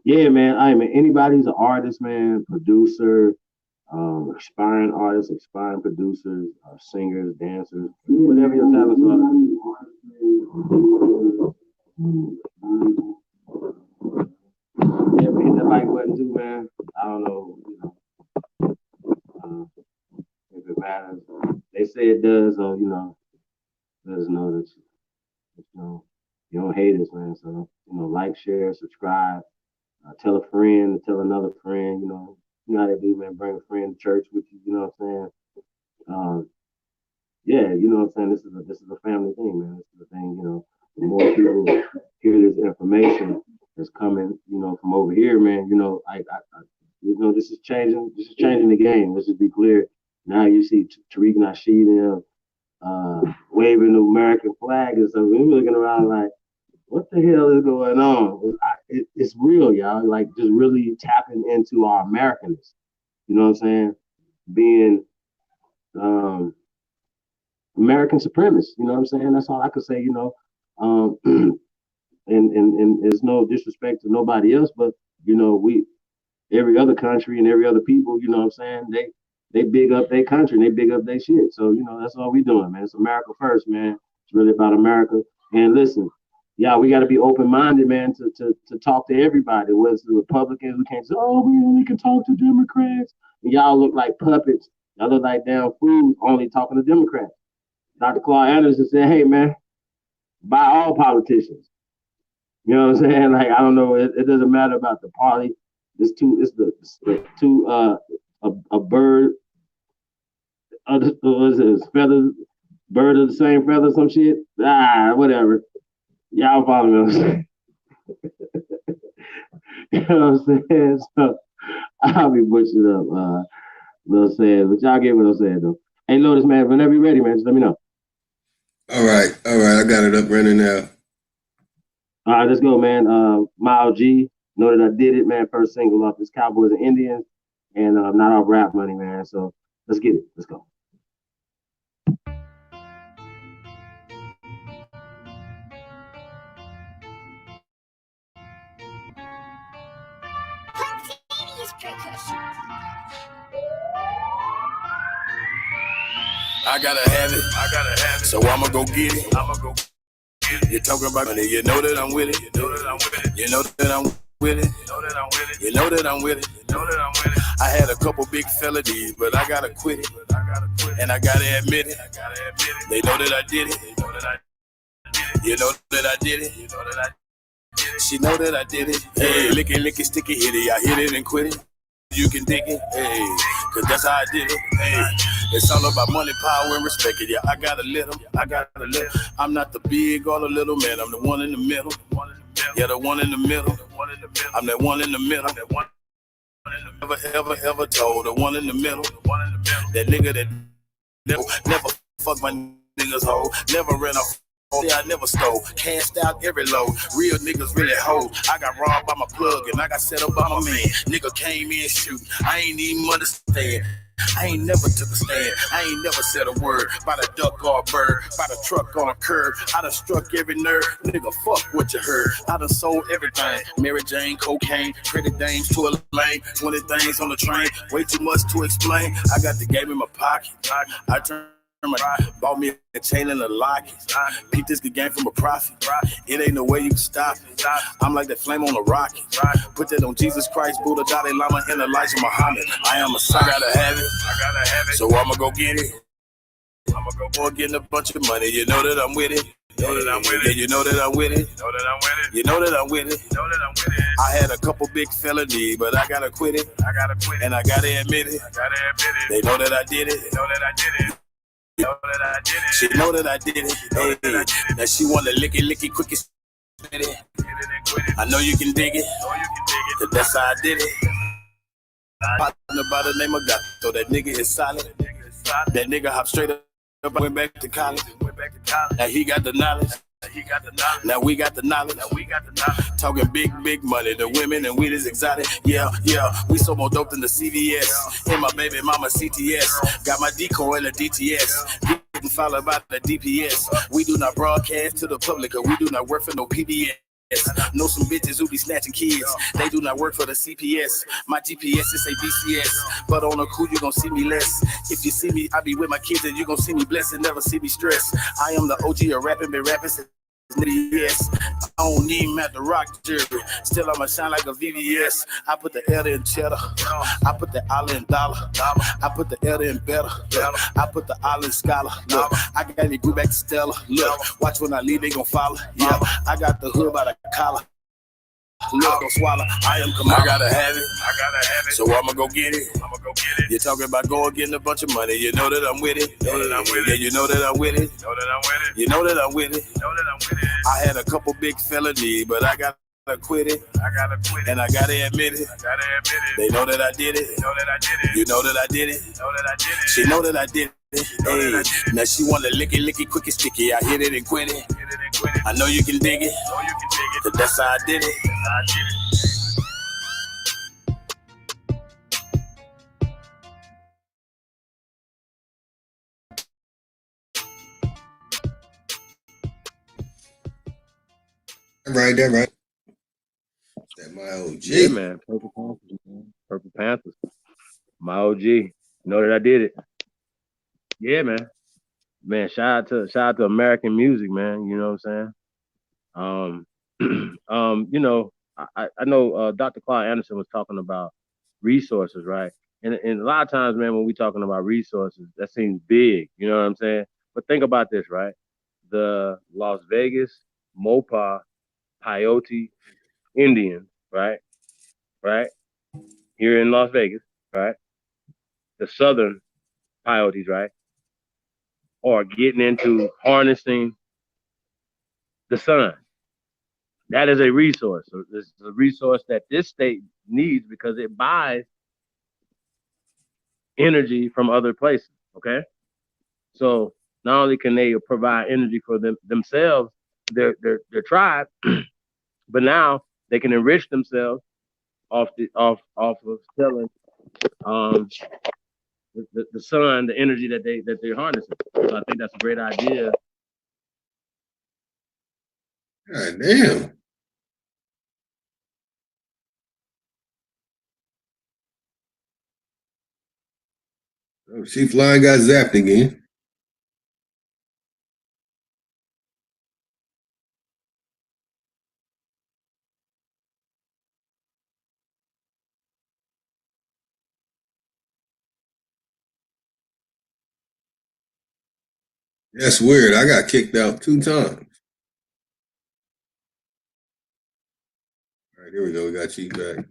Yeah, man. I mean, anybody's an artist, man, producer, aspiring artists, aspiring producers, singers, dancers, whatever your talents are. Yeah, man, hit that like button too, man. I don't know, if it matters. They say it does, so let us know that you don't hate us, man. So like, share, subscribe, tell a friend, tell another friend. You know how they do, man. Bring a friend to church with you. You know what I'm saying? Yeah, you know what I'm saying. This is a family thing, man. This is the thing. The more people hear this information that's coming, from over here, man. This is changing. This is changing the game. Let's just be clear. Now you see Tariq Nasheed waving the American flag and stuff. We're looking around like, what the hell is going on? It's real, y'all. Like, just really tapping into our Americanness. You know what I'm saying? Being um, American supremacists. You know what I'm saying? That's all I could say. And it's no disrespect to nobody else, but we every other country and every other people. You know what I'm saying? They big up their country and they big up their shit. So that's all we doing, man. It's America first, man. It's really about America. And listen. yeah, we got to be open minded, man, to talk to everybody. Whether it's the Republicans, we can't say, oh, we only can talk to Democrats. And y'all look like puppets. Y'all look like damn fools only talking to Democrats. Dr. Claude Anderson said, hey, man, buy all politicians. You know what I'm saying? Like, I don't know. It doesn't matter about the party. It's two, a bird, was it feathers, bird of the same feather, some shit. Whatever. Y'all follow me. You know what I'm saying? So I'll be butchering up, little saying, but y'all get what I'm saying though. Hey, Lotus, man, whenever you're ready, man, just let me know. All right, I got it up running now. All right, let's go, man. Mile G, know that I did it, man. First single off this Cowboys and Indians, and not off rap money, man. So let's get it. Let's go. I gotta have it. So I'ma go get it. You're talking about money, you know that I'm with it. You know that I'm with it. You know that I'm with it. I had a couple big felonies, but I gotta quit it. And I gotta admit it. They know that I did it. You know that I did it. She know that I did it. Hey, lick it, sticky, hit it. I hit it and quit it. You can dig it, hey, cause that's how I did it, hey. It's all about money, power, and respect. Yeah, I gotta let them, I'm not the big or the little man, I'm the one in the middle. Yeah, the one in the middle. I'm that one in the middle. Ever told the one in the middle. That nigga that never fuck my niggas hoe, never ran off. Yeah, I never stole, cashed out every load. Real niggas really hold. I got robbed by my plug and I got set up by my man. Nigga came in shooting, I ain't even understand. I ain't never took a stand. I ain't never said a word about a duck or a bird, about a truck on a curb. I done struck every nerve. Nigga, fuck what you heard. I done sold everything. Mary Jane, cocaine, pretty dames to a lane. 20 things on the train. Way too much to explain. I got the game in my pocket. I turned bought me a chain and a locket. Beat this game from a profit. It ain't no way you can stop it. I'm like that flame on a rocket. Put that on Jesus Christ, Buddha, Dalai Lama, and Elijah Muhammad. I am a son. I gotta have it. So I'ma go get it. I'ma go getting a bunch of money. You know that I'm with it. Yeah, you know that I'm with it. You know that I'm with it. I had a couple big felonies, but I gotta quit it. And I gotta admit it. They know that I did it. She know that I did it. Hey, now she wanna lick it quick and spit it. I know you can dig it, cause that's how I did it. Partner by the name of God, so that nigga is solid. That nigga hop straight up, went back to college. Now he got the knowledge. Now we got the knowledge. Talking big money. The women and weed is exotic. Yeah. We so more dope than the CVS. And my baby mama CTS. Got my decoy in the DTS. Getting followed by the DPS. We do not broadcast to the public, or we do not work for no PBS. Know some bitches who be snatching kids. They do not work for the CPS. My GPS is a BCS. But on a cool, you gon' see me less. If you see me, I be with my kids and you gon' see me blessed and never see me stressed. I am the OG of rapping, been rapping since yes. I don't need him at the rock jury. Still I'ma shine like a VVS. I put the L in cheddar. I put the L in dollar. I put the L in better. I put the L in scholar. Look, I got to go back to Stella. Look, watch when I leave, they gon' follow. Yeah, I got the hood by the collar. Look, don't swallow. I am Kamala. I gotta have it. So I'ma go get it. You're talking about going getting a bunch of money. You know that I'm with it. Yeah, you know that I'm with it. You know that I'm with it. I had a couple big felonies, but I gotta quit it. And I gotta admit it. They know that I did it. You know that I did it. She know that I did it. Hey, now she wanna lick it quick and sticky. I hit it and quit it. I know you can dig it. Cause that's how I did it. That right. That my OG. Yeah, man. Purple Panthers, man. Purple Panthers. My OG. Know that I did it. Yeah, man. Man, shout out to American music, man. You know what I'm saying? Um, you know, I know Dr. Claude Anderson was talking about resources, right? And a lot of times, man, when we're talking about resources, that seems big. You know what I'm saying? But think about this, right? The Las Vegas, Mopa, Peyote Indians, right? Right? Here in Las Vegas, right? The Southern Coyotes, right? Are getting into harnessing the sun. That is a resource. So this is a resource that this state needs because it buys energy from other places. Okay. So not only can they provide energy for themselves, their tribe, but now they can enrich themselves off of selling um the sun, the energy that they're harnessing. So I think that's a great idea. God damn. Oh, she flying got zapped again. That's weird. I got kicked out 2 times. All right, here we go. We got you back.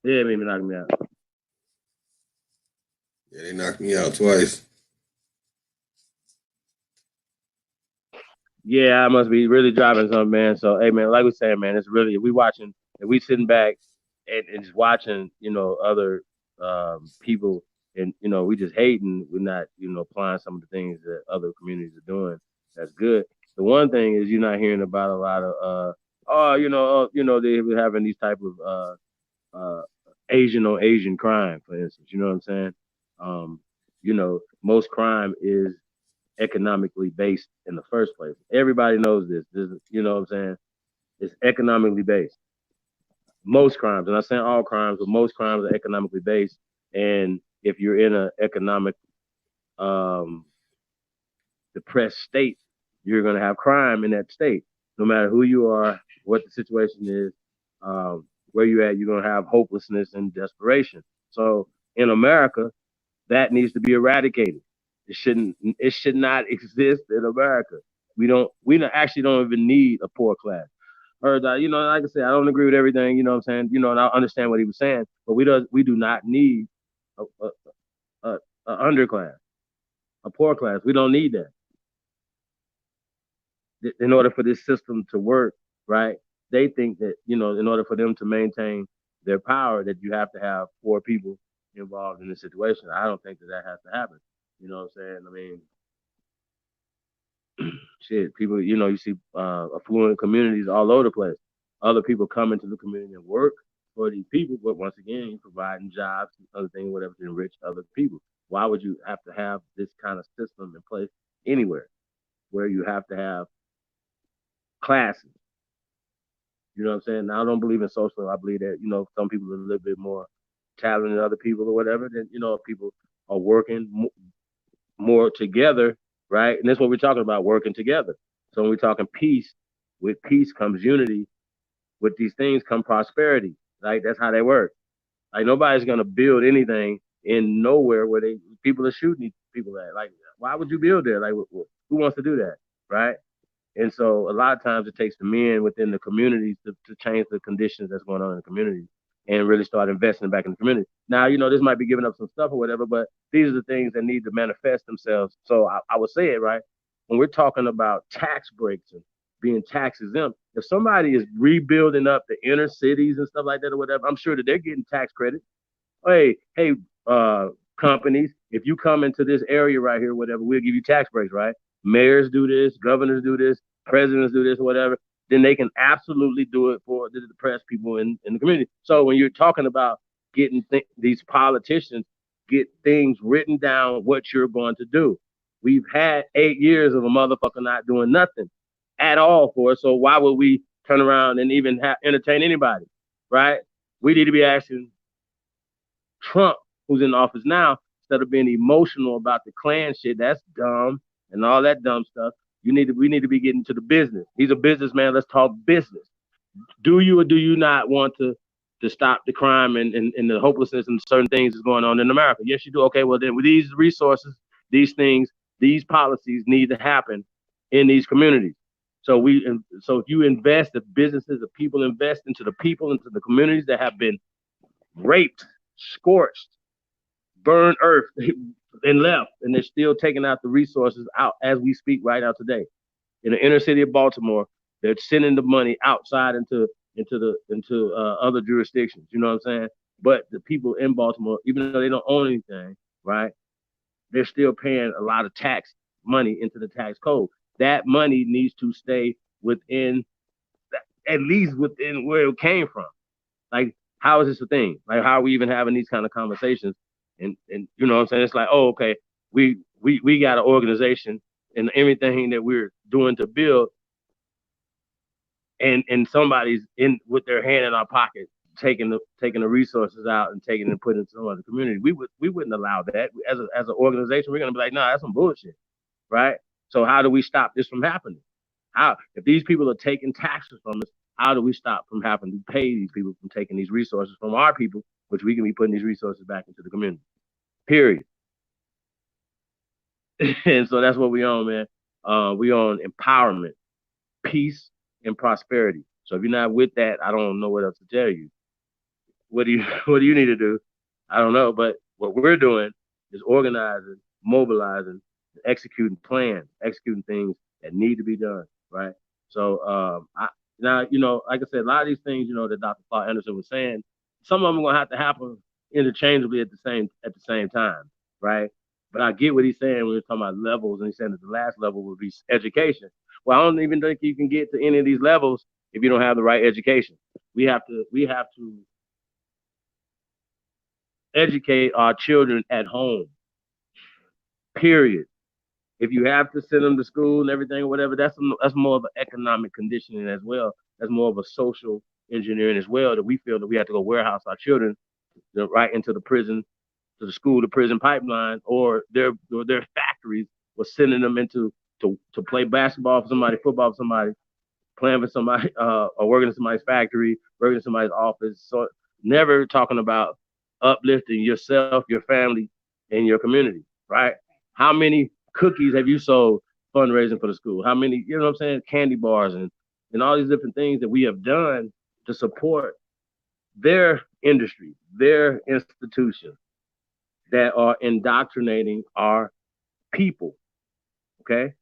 Yeah, maybe knock me out. Yeah, they knocked me out twice. Yeah, I must be really driving something, man. So, hey, man, like we saying, man, it's really if we sitting back and just watching, other people, and we just hating, we're not, applying some of the things that other communities are doing. That's good. The one thing is you're not hearing about a lot of, they were having these type of Asian on Asian crime, for instance. You know what I'm saying? Um, most crime is economically based in the first place. Everybody knows this. This is, you know what I'm saying? It's economically based. Most crimes, and I'm saying all crimes, but most crimes are economically based. And if you're in an economic um, depressed state, you're going to have crime in that state. No matter who you are, what the situation is, where you at, you're going to have hopelessness and desperation. So in America, that needs to be eradicated. It should not exist in America. We don't actually don't even need a poor class. Or like I said, I don't agree with everything, you know what I'm saying? And I understand what he was saying, but we do not need a, a, a underclass, a poor class. We don't need that. In order for this system to work, right? They think that, in order for them to maintain their power, that you have to have poor people involved in the situation. I don't think that has to happen. You know what I'm saying? I mean, shit, people, you see affluent communities all over the place. Other people come into the community and work for these people, but once again, you're providing jobs and other things, whatever, to enrich other people. Why would you have to have this kind of system in place anywhere where you have to have classes? You know what I'm saying? Now, I don't believe in social. I believe that, some people are a little bit more talented than other people or whatever. Then, people are working more together, right? And that's what we're talking about, working together. So when we're talking peace, with peace comes unity. With these things come prosperity. Like that's how they work. Like nobody's gonna build anything in nowhere where people are shooting people at. Like why would you build there? Like who wants to do that, right? And so a lot of times it takes the men within the communities to change the conditions that's going on in the community and really start investing back in the community. Now, this might be giving up some stuff or whatever, but these are the things that need to manifest themselves. So I would say it, right? When we're talking about tax breaks and being tax exempt, if somebody is rebuilding up the inner cities and stuff like that or whatever, I'm sure that they're getting tax credit. Hey, uh, companies, if you come into this area right here, whatever, we'll give you tax breaks, right? Mayors do this, governors do this, presidents do this, whatever. Then they can absolutely do it for the depressed people in the community. So when you're talking about getting these politicians get things written down, what you're going to do. We've had 8 years of a motherfucker not doing nothing at all for us. So why would we turn around and even entertain anybody, right? We need to be asking Trump, who's in office now, instead of being emotional about the Klan shit, that's dumb and all that dumb stuff. We need to be getting to the business. He's a businessman. Let's talk business. Do you or do you not want to stop the crime and the hopelessness and certain things that's going on in America? Yes, you do. Okay, well then with these resources, these things, these policies need to happen in these communities. So if you invest, if businesses, if people invest into the people, into the communities that have been raped, scorched, burned earth, and left, and they're still taking out the resources out as we speak right now today. In the inner city of Baltimore, they're sending the money outside into other jurisdictions. You know what I'm saying? But the people in Baltimore, even though they don't own anything, right, they're still paying a lot of tax money into the tax code. That money needs to stay within, at least within where it came from. Like, how is this a thing? Like, how are we even having these kind of conversations? And you know what I'm saying? It's like, oh, okay, we got an organization and everything that we're doing to build, and somebody's in with their hand in our pocket, taking the resources out and taking it and putting it into some other community. We wouldn't allow that as an organization. We're gonna be like, no, that's some bullshit, right? So how do we stop this from happening? How, if these people are taking taxes from us, how do we stop from having to pay these people from taking these resources from our people, which we can be putting these resources back into the community? Period. And so that's what we on, man. We on empowerment, peace, and prosperity. So if you're not with that, I don't know what else to tell you. What do you what do you need to do? I don't know, but what we're doing is organizing, mobilizing, executing plans, executing things that need to be done, right? So now, like I said, a lot of these things, that Dr. Claude Anderson was saying, some of them are gonna have to happen interchangeably at the same time, right? But I get what he's saying when we're talking about levels, and he's saying that the last level would be education. Well, I don't even think you can get to any of these levels if you don't have the right education. We have to educate our children at home. Period. If you have to send them to school and everything or whatever, that's more of an economic conditioning as well. That's more of a social engineering as well, that we feel that we have to go warehouse our children right into the prison, to the school to prison pipeline, or their factories was sending them into to play basketball for somebody, football for somebody, playing for somebody, or working in somebody's factory, working in somebody's office. So never talking about uplifting yourself, your family, and your community, right? How many cookies have you sold fundraising for the school? How many, you know what I'm saying, candy bars and all these different things that we have done to support their industry, their institution that are indoctrinating our people. Okay.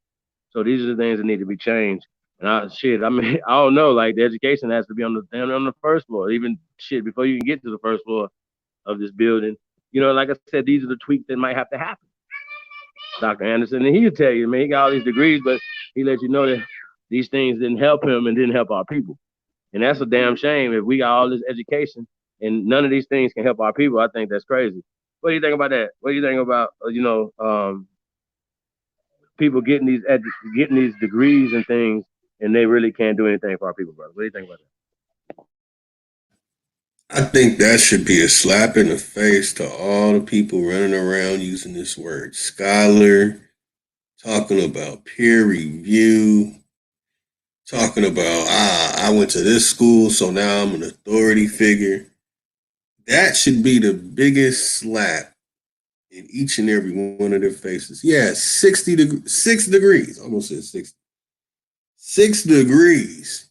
So these are the things that need to be changed. And I mean, I don't know. Like, the education has to be on the first floor. Even before you can get to the first floor of this building, like I said, these are the tweaks that might have to happen. Dr. Anderson, and he'll tell you, man, he got all these degrees, but he let you know that these things didn't help him and didn't help our people. And that's a damn shame. If we got all this education and none of these things can help our people, I think that's crazy. What do you think about that? What do you think about people getting these degrees and things, and they really can't do anything for our people, brother? What do you think about I think that should be a slap in the face to all the people running around using this word scholar, talking about peer review, talking about, I went to this school, so now I'm an authority figure. That should be the biggest slap in each and every one of their faces. Yeah, 6 degrees. Almost said 60. 6 degrees.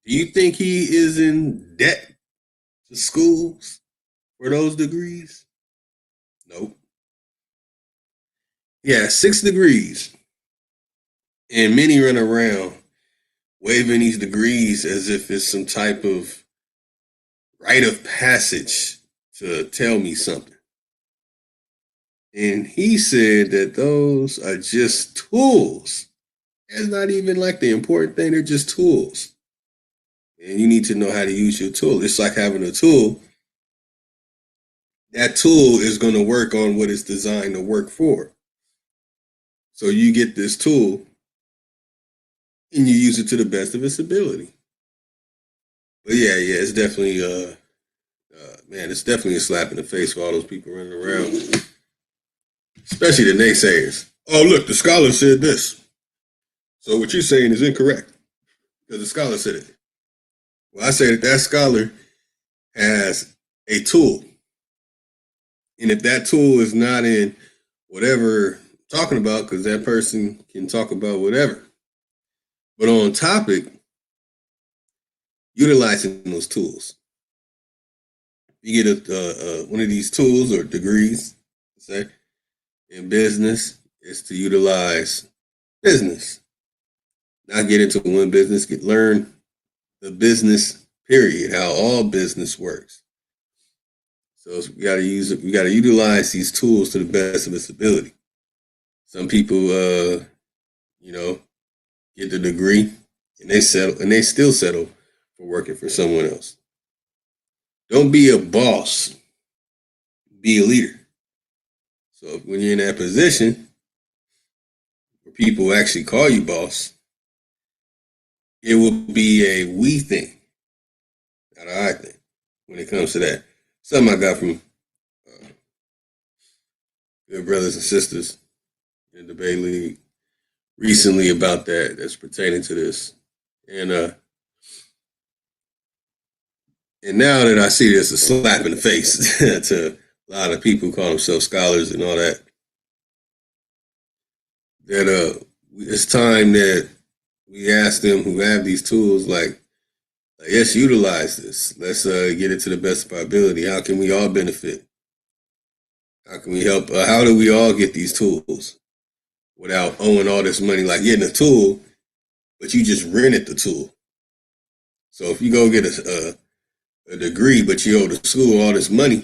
Do you think he is in debt to schools for those degrees? Nope. Yeah, 6 degrees. And many run around waving these degrees as if it's some type of rite of passage to tell me something. And he said that those are just tools. It's not even like the important thing, they're just tools. And you need to know how to use your tool. It's like having a tool. That tool is going to work on what it's designed to work for. So you get this tool and you use it to the best of its ability. But yeah, it's definitely, man, it's definitely a slap in the face for all those people running around, especially the naysayers. Oh, look, the scholar said this. So what you're saying is incorrect because the scholar said it. Well, I say that scholar has a tool, and if that tool is not in whatever talking about, because that person can talk about whatever, but on topic, utilizing those tools. You get one of these tools or degrees, say, in business, is to utilize business. Not get into one business, learn the business period, how all business works. So we got to use it. We got to utilize these tools to the best of its ability. Some people, you know, get the degree and they settle, and they still settle for working for someone else. Don't be a boss. Be a leader. So when you're in that position where people actually call you boss, it will be a we thing, not a I thing. When it comes to that, something I got from good brothers and sisters in the Bay League recently about that. That's pertaining to this, and now that I see this, a slap in the face to a lot of people who call themselves scholars and all that. That it's time that we ask them who have these tools, like, let's utilize this. Let's get it to the best of our ability. How can we all benefit? How can we help? How do we all get these tools without owing all this money, like getting a tool, but you just rented the tool? So if you go get a degree, but you owe the school all this money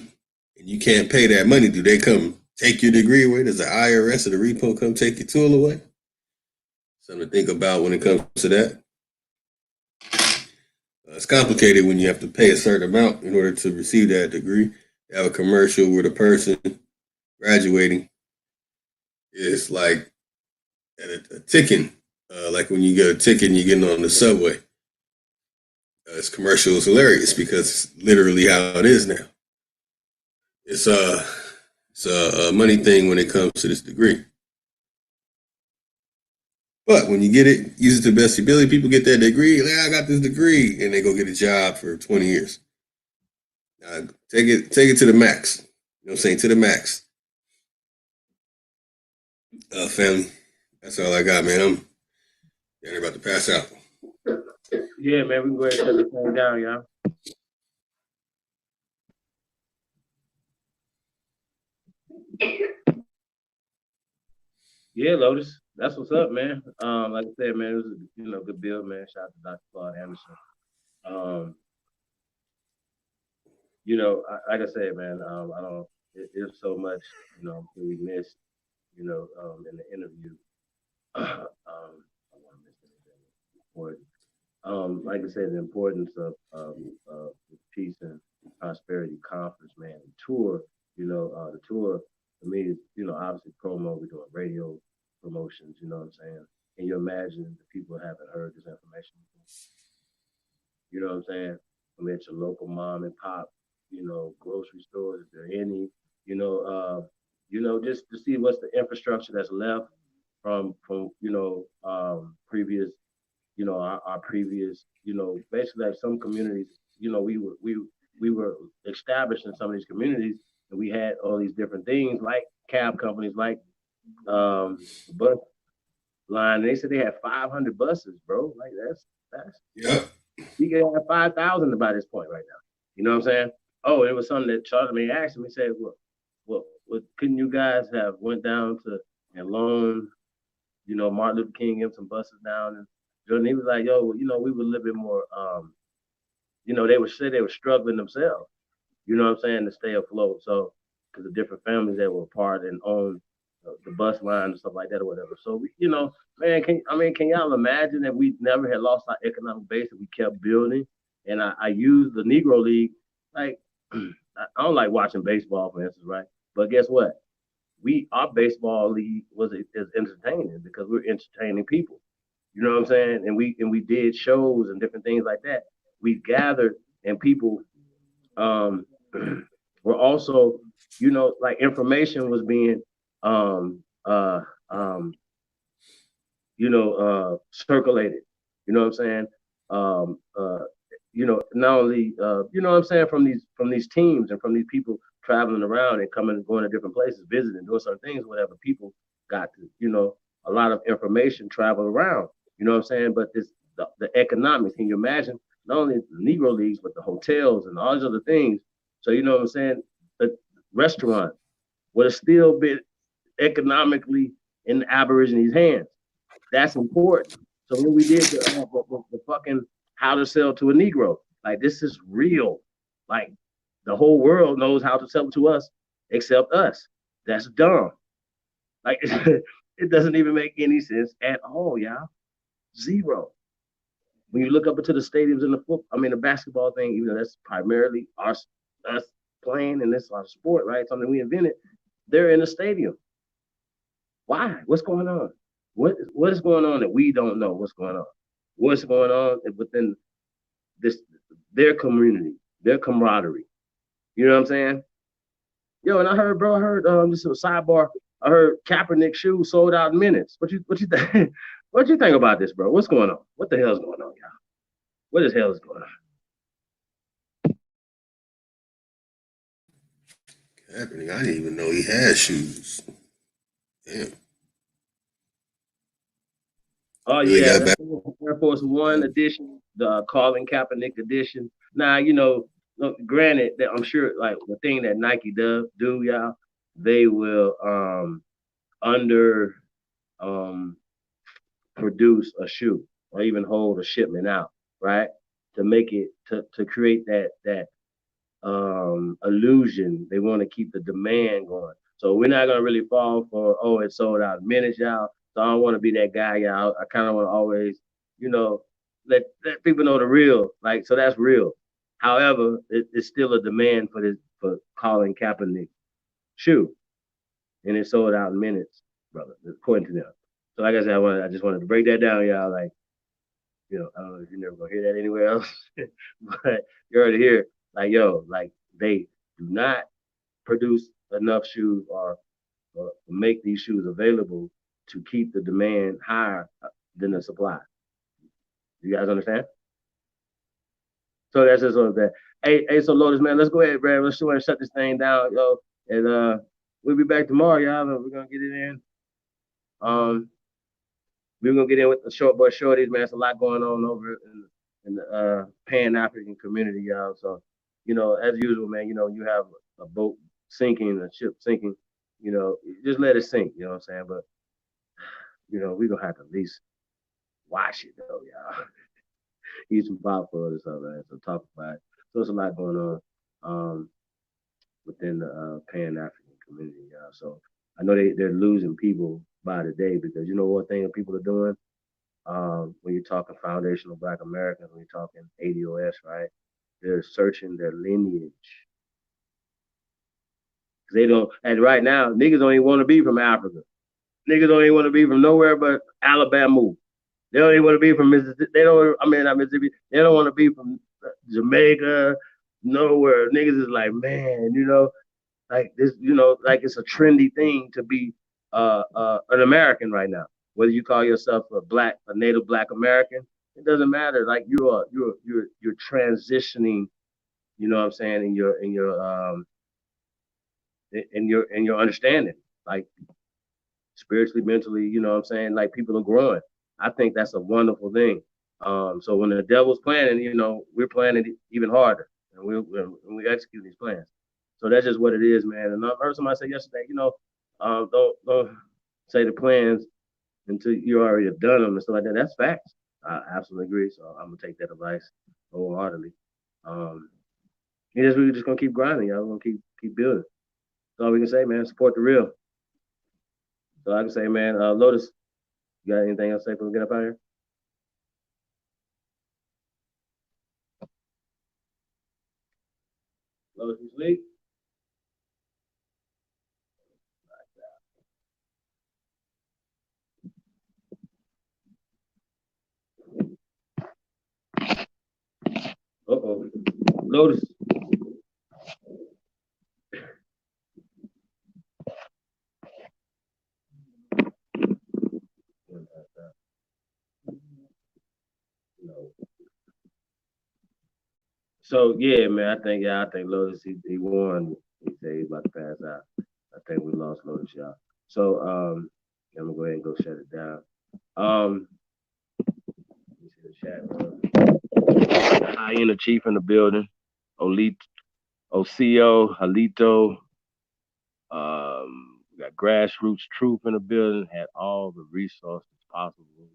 and you can't pay that money, do they come take your degree away? Does the IRS or the repo come take your tool away? Something to think about when it comes to that. It's complicated when you have to pay a certain amount in order to receive that degree. You have a commercial where the person graduating is like at a ticking, like when you get a ticket and you're getting on the subway. This commercial is hilarious because it's literally how it is now. It's a money thing when it comes to this degree. But when you get it, use it to the best of your ability. People get that degree. Like, I got this degree, and they go get a job for 20 years. Take it to the max. You know what I'm saying? To the max. Family. That's all I got, man. I'm about to pass out. Yeah, man, we can go ahead and shut this thing down, y'all. Yeah, Lotus. That's what's up, man. Like I said, man, it was a good build, man. Shout out to Dr. Claude Anderson. Like I said, man, I don't. It's so much, that we missed, in the interview. I want to miss anything important. Like I said, the importance of the Peace and Prosperity Conference, man. The tour, the tour for me is, obviously promo. We're doing radio promotions. You know what I'm saying? Can you imagine the people haven't heard this information before? You know what I'm saying? I mean, at your local mom and pop, grocery stores, if there are any, just to see what's the infrastructure that's left from previous, our previous, basically like some communities, we were established in some of these communities, and we had all these different things like cab companies, like bus line. They said they had 500 buses, bro. Like that's yeah. We could have 5,000 by this point right now. You know what I'm saying? Oh, it was something that Charlamagne asked me. He said, "Well, couldn't you guys have went down to and loaned, Martin Luther King him some buses down?" And Jordan, he was like, "Yo, well, we were a little bit more, they were struggling themselves. You know what I'm saying, to stay afloat. So, because of different families that were part and owned the bus line and stuff like that or whatever. So, man, can y'all imagine that we never had lost our economic base and we kept building? And I used the Negro League. Like, I don't like watching baseball, for instance, right? But guess what? Our baseball league is entertaining because we're entertaining people. You know what I'm saying? And we did shows and different things like that. We gathered and people were also, like information was being circulated. You know what I'm saying? Um, uh, not only you know what I'm saying, from these teams and from these people traveling around and coming and going to different places, visiting, doing certain things, whatever. People got to, a lot of information travel around. You know what I'm saying? But the economics. Can you imagine? Not only the Negro leagues, but the hotels and all these other things. So you know what I'm saying? The restaurant would have still been economically in the Aborigines' hands. That's important. So when we did the fucking how to sell to a Negro, like this is real. Like the whole world knows how to sell it to us except us. That's dumb. Like it doesn't even make any sense at all, y'all. Zero. When you look up into the stadiums and the basketball thing, even though that's primarily us playing and this our sport, right? Something we invented. They're in the stadium. Why? What's going on? What is going on that we don't know? What's going on? What's going on within this their community, their camaraderie? You know what I'm saying? Yo, and I heard this is a sidebar. I heard Kaepernick shoes sold out in minutes. What you think? What you think about this, bro? What's going on? What the hell's going on, y'all? What the hell is going on? Happening. I didn't even know he had shoes. Damn. Oh Really yeah, got back. Air Force One edition, the Colin Kaepernick edition. Now look, granted that I'm sure like the thing that Nike do y'all, they will under um produce a shoe or even hold a shipment out, right? To make it to create that illusion. They want to keep the demand going. So we're not gonna really fall for it sold out in minutes, y'all. So I don't want to be that guy, y'all. I kind of want to always, you know, let people know the real. Like so that's real. However, it's still a demand for Colin Kaepernick shoe, and it sold out in minutes, brother, according to them. So like I said, I just wanted to break that down, y'all. Like I don't know if you're never gonna hear that anywhere else, but you already hear it. Like like they do not produce enough shoes or make these shoes available to keep the demand higher than the supply. You guys understand? So that's just sort of that. So Lotus, man, let's go ahead, Brad. Let's go ahead and shut this thing down, yo. And we'll be back tomorrow, y'all. And we're gonna get it in. Um, we're gonna get in with the short boy shorties, man. It's a lot going on over in the Pan African community, y'all. So, as usual, man, you have a boat sinking, a ship sinking, just let it sink, you know what I'm saying? But, we're gonna have to at least watch it though, y'all. Eat some popcorn or something, man. So talk about it. So there's a lot going on within the Pan African community, y'all. So I know they're losing people by the day because you know what thing people are doing? When you're talking foundational Black Americans, when you're talking ADOS, right? They're searching their lineage. They don't, and right now, niggas don't even want to be from Africa. Niggas don't even want to be from nowhere but Alabama. They don't even want to be from Mississippi. They don't, I mean, not Mississippi. They don't want to be from Jamaica, nowhere. Niggas is like, man, like this, like it's a trendy thing to be an American right now. Whether you call yourself a native Black American, it doesn't matter. Like you're transitioning. You know what I'm saying in your understanding, like spiritually, mentally. You know what I'm saying. Like people are growing. I think that's a wonderful thing. So when the devil's planning, we're planning even harder, and we execute these plans. So that's just what it is, man. And I heard somebody say yesterday, don't say the plans until you already have done them and stuff like that. That's facts. I absolutely agree. So I'm gonna take that advice wholeheartedly. Um, we're just gonna keep grinding, y'all. We're gonna keep building. That's all we can say, man. Support the real. So I can say, man, Lotus, you got anything else to say before we get up out here? Lotus, you sleep? Uh-oh. Lotus. So yeah, man, I think Lotus he won. He said he's about to pass out. I think we lost Lotus, y'all. So I'm gonna go ahead and go shut it down. Let me see the chat. Hyena Chief in the building. Olit, Ocio, Halito. We got Grassroots Truth in the building. Had all the resources possible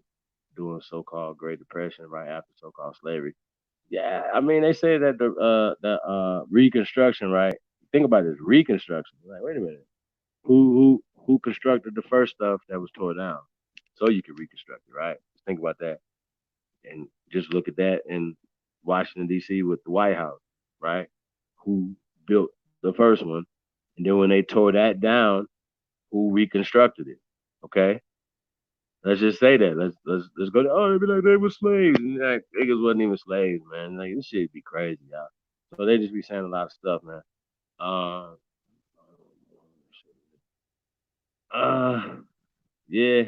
during so-called Great Depression, right after so-called slavery. Yeah, I mean they say that the Reconstruction, right? Think about this Reconstruction. Like, wait a minute, who constructed the first stuff that was torn down, so you can reconstruct it, right? Just think about that, and just look at that in Washington D.C. with the White House, right? Who built the first one, and then when they tore that down, who reconstructed it? Okay, let's just say that. Let's go. Oh, they be like they were slaves. And like, niggas wasn't even slaves, man. Like this shit be crazy, y'all. So they just be saying a lot of stuff, man. Uh, uh, yeah.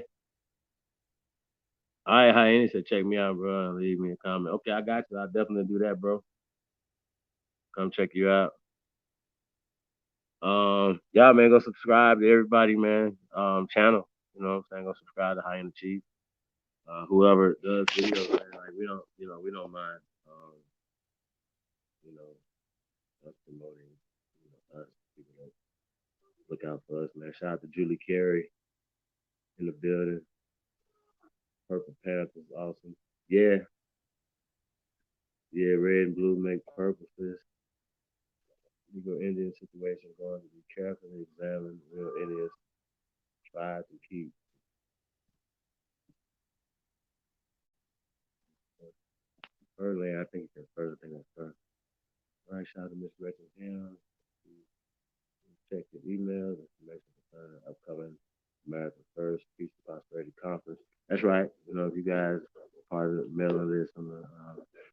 All right, Hyena said, check me out, bro, and leave me a comment. Okay, I got you. I'll definitely do that, bro. Come check you out. Y'all, man, go subscribe to everybody, man. Channel. You know what I'm saying? Go subscribe to Hyena Chief. Whoever does videos, man, like we don't mind. You know, us promoting, us people that look out for us, man. Shout out to Julie Carey in the building. Purple Panthers, awesome. Yeah, yeah, red and blue make purple fist. Negro Indian situation going to be carefully examined. Real Indians try to keep. Early, I think that's first. I think that's first. All right, shout out to Miss Rachel Ham. Check your emails, information concerning the upcoming America First Peace and Prosperity Conference. That's right. You know, if you guys are part of the mailing list from the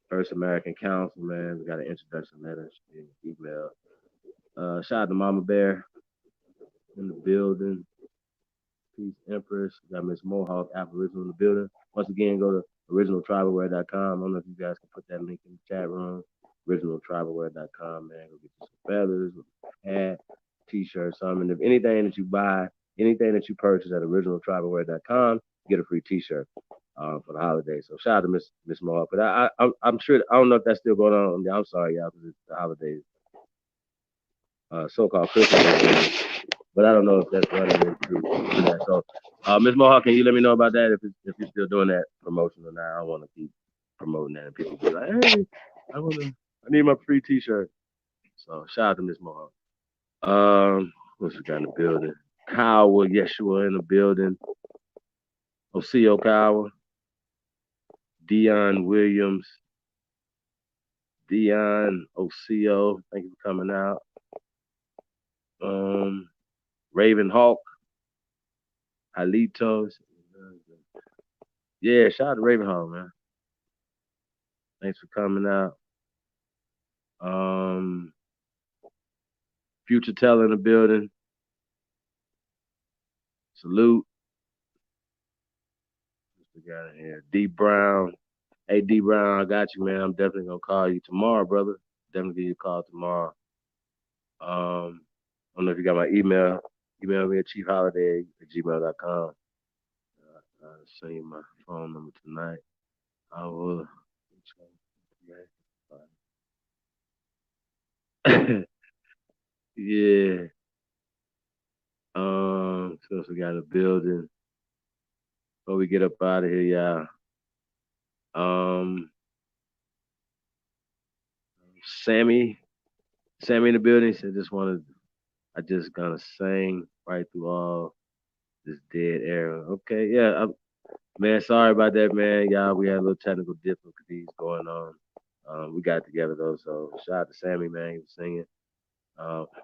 First American Council, man, we got an introduction letter in the email. Shout out to Mama Bear in the building. Peace Empress. We got Miss Mohawk Aboriginal in the building. Once again, go to originaltribalwear.com. I don't know if you guys can put that link in the chat room. Originaltribalwear.com, man. Go get you some feathers, a hat, t-shirt, something. If anything that you buy, anything that you purchase at originaltribalwear.com, get a free t-shirt for the holidays. So shout out to Miss Mohawk. But I'm sure, I don't know if that's still going on. I'm sorry, y'all, because it's the holidays. So-called Christmas. But I don't know if that's running into that. So, Ms. Mohawk, can you let me know about that if you're still doing that promotion or not? I want to keep promoting that, and people be like, "Hey, I need my free T-shirt." So, shout out to Ms. Mohawk. What's we got in the building? Kyle Yeshua in the building. Osio Kyle, Dion Williams, Dion Osio. Thank you for coming out. Raven Hawk. Halitos. Yeah, shout out to Ravenhall, man. Thanks for coming out. Future Teller in the building. Salute. What's the guy in here? D Brown. Hey D Brown, I got you, man. I'm definitely gonna call you tomorrow, brother. Definitely give you a call tomorrow. I don't know if you got my email. Email me at chiefholiday@gmail.com. I'll send you my phone number tonight. I will. Yeah. Since we got a building, before we get up out of here, y'all. Sammy in the building said, I just gonna sing right through all this dead era. Okay, yeah, man, sorry about that, man. Y'all, we had a little technical difficulties going on. We got together though, so shout out to Sammy, man. He was singing.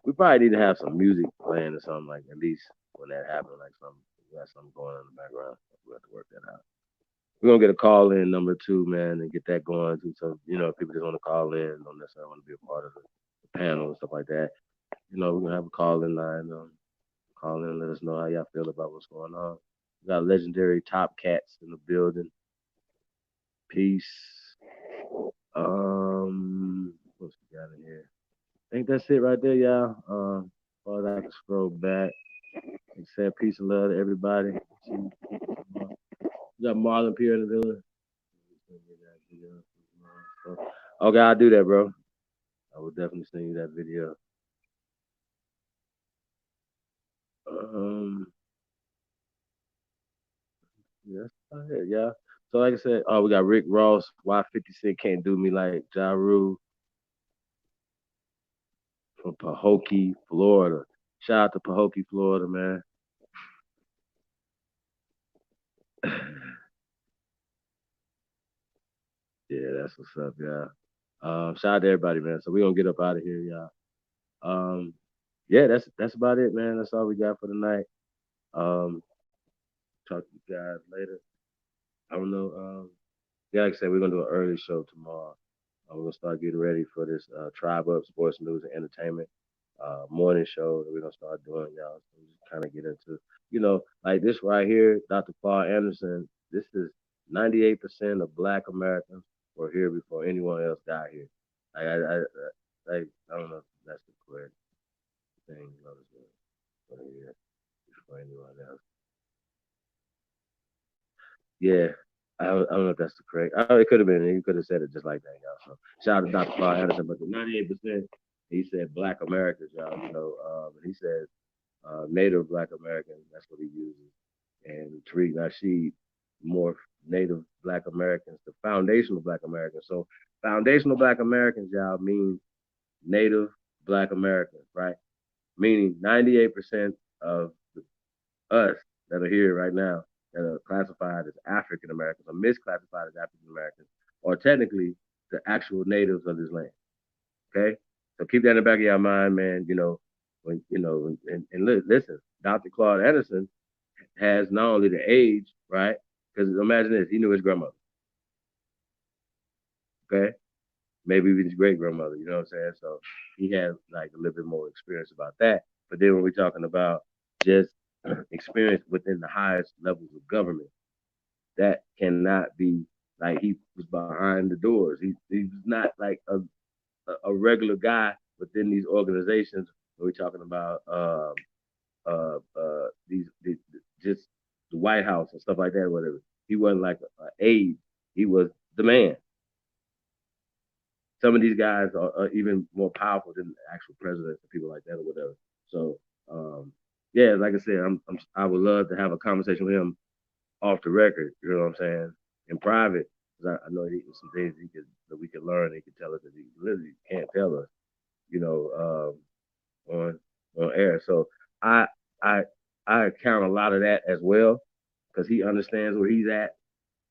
We probably need to have some music playing or something like at least when that happened, like we got something going on in the background. We have to work that out. We're gonna get a call in number two, man, and get that going too. So, if people just want to call in, don't necessarily want to be a part of the panel and stuff like that. We're gonna have a call in line. Call in and let us know how y'all feel about what's going on. We got legendary Top Cats in the building. Peace. What else we got in here? I think that's it right there, y'all. Or I can scroll back and say peace and love to everybody. We got Marlon Pierre in the building. Okay, I'll do that, bro. I will definitely send you that video. Yeah, that's about it, yeah. So like I said, we got Rick Ross. Why 50 Cent can't do me like Ja Rule from Pahokee, Florida. Shout out to Pahokee, Florida, man. Yeah, that's what's up, yeah. Shout out to everybody, man. So we're gonna get up out of here, y'all. Yeah, that's about it, man. That's all we got for tonight. Talk to you guys later. I don't know. Yeah, like I said, we're gonna do an early show tomorrow. We're gonna start getting ready for this Tribe Up Sports News and Entertainment morning show that we're gonna start doing, y'all. So we just kind of get into, like this right here, Dr. Claude Anderson. This is 98% of Black Americans were here before anyone else got here. I don't know if that's the correct thing, here before anyone else. Yeah, I don't know if that's the correct. Oh, it could have been. You could have said it just like that, y'all. So shout out to Dr. Claude Anderson. But the 98%, he said Black Americans, y'all. He says Native Black Americans. That's what he uses. And Tariq Nasheed, more Native Black Americans, the foundational Black Americans. So foundational Black Americans, y'all, mean Native Black Americans, right? Meaning 98% of us that are here right now that are classified as African Americans or misclassified as African Americans, or technically the actual natives of this land. Okay, so keep that in the back of your mind, man. Listen, Dr. Claude Anderson has not only the age, right? Because imagine this, he knew his grandmother. Okay, maybe even his great grandmother. You know what I'm saying? So he has like a little bit more experience about that. But then when we're talking about just experience within the highest levels of government, that cannot be like he was behind the doors. He's not like a regular guy within these organizations. We're talking about these just the White House and stuff like that, or whatever. He wasn't like an aide. He was the man. Some of these guys are even more powerful than actual presidents and people like that, or whatever. So, yeah, like I said, I would love to have a conversation with him off the record. You know what I'm saying? In private, because I know some things that we can learn. He can tell us that he literally can't tell us. You know, on air. So I I I account a lot of that as well because he understands where he's at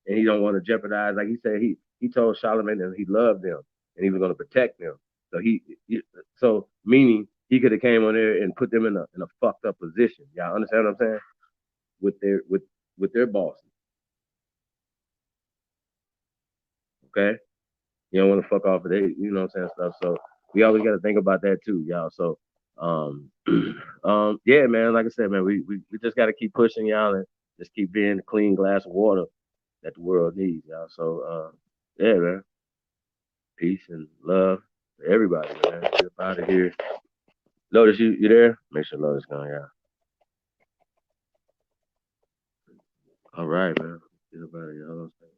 and he don't want to jeopardize. Like he said, he told Charlamagne that he loved them and he was going to protect them. So so meaning he could have came on there and put them in a fucked up position. Y'all understand what I'm saying? With their bosses. Okay, you don't want to fuck off of they, you know what I'm saying, stuff. So we always got to think about that too, y'all. So yeah, man, like I said, man, we just got to keep pushing y'all and just keep being the clean glass of water that the world needs, y'all. So yeah, man, peace and love to everybody, man. Get up out of here. Lotus, you there? Make sure Lotus gone, y'all. All right, man. Get up out of here. Hold on a second.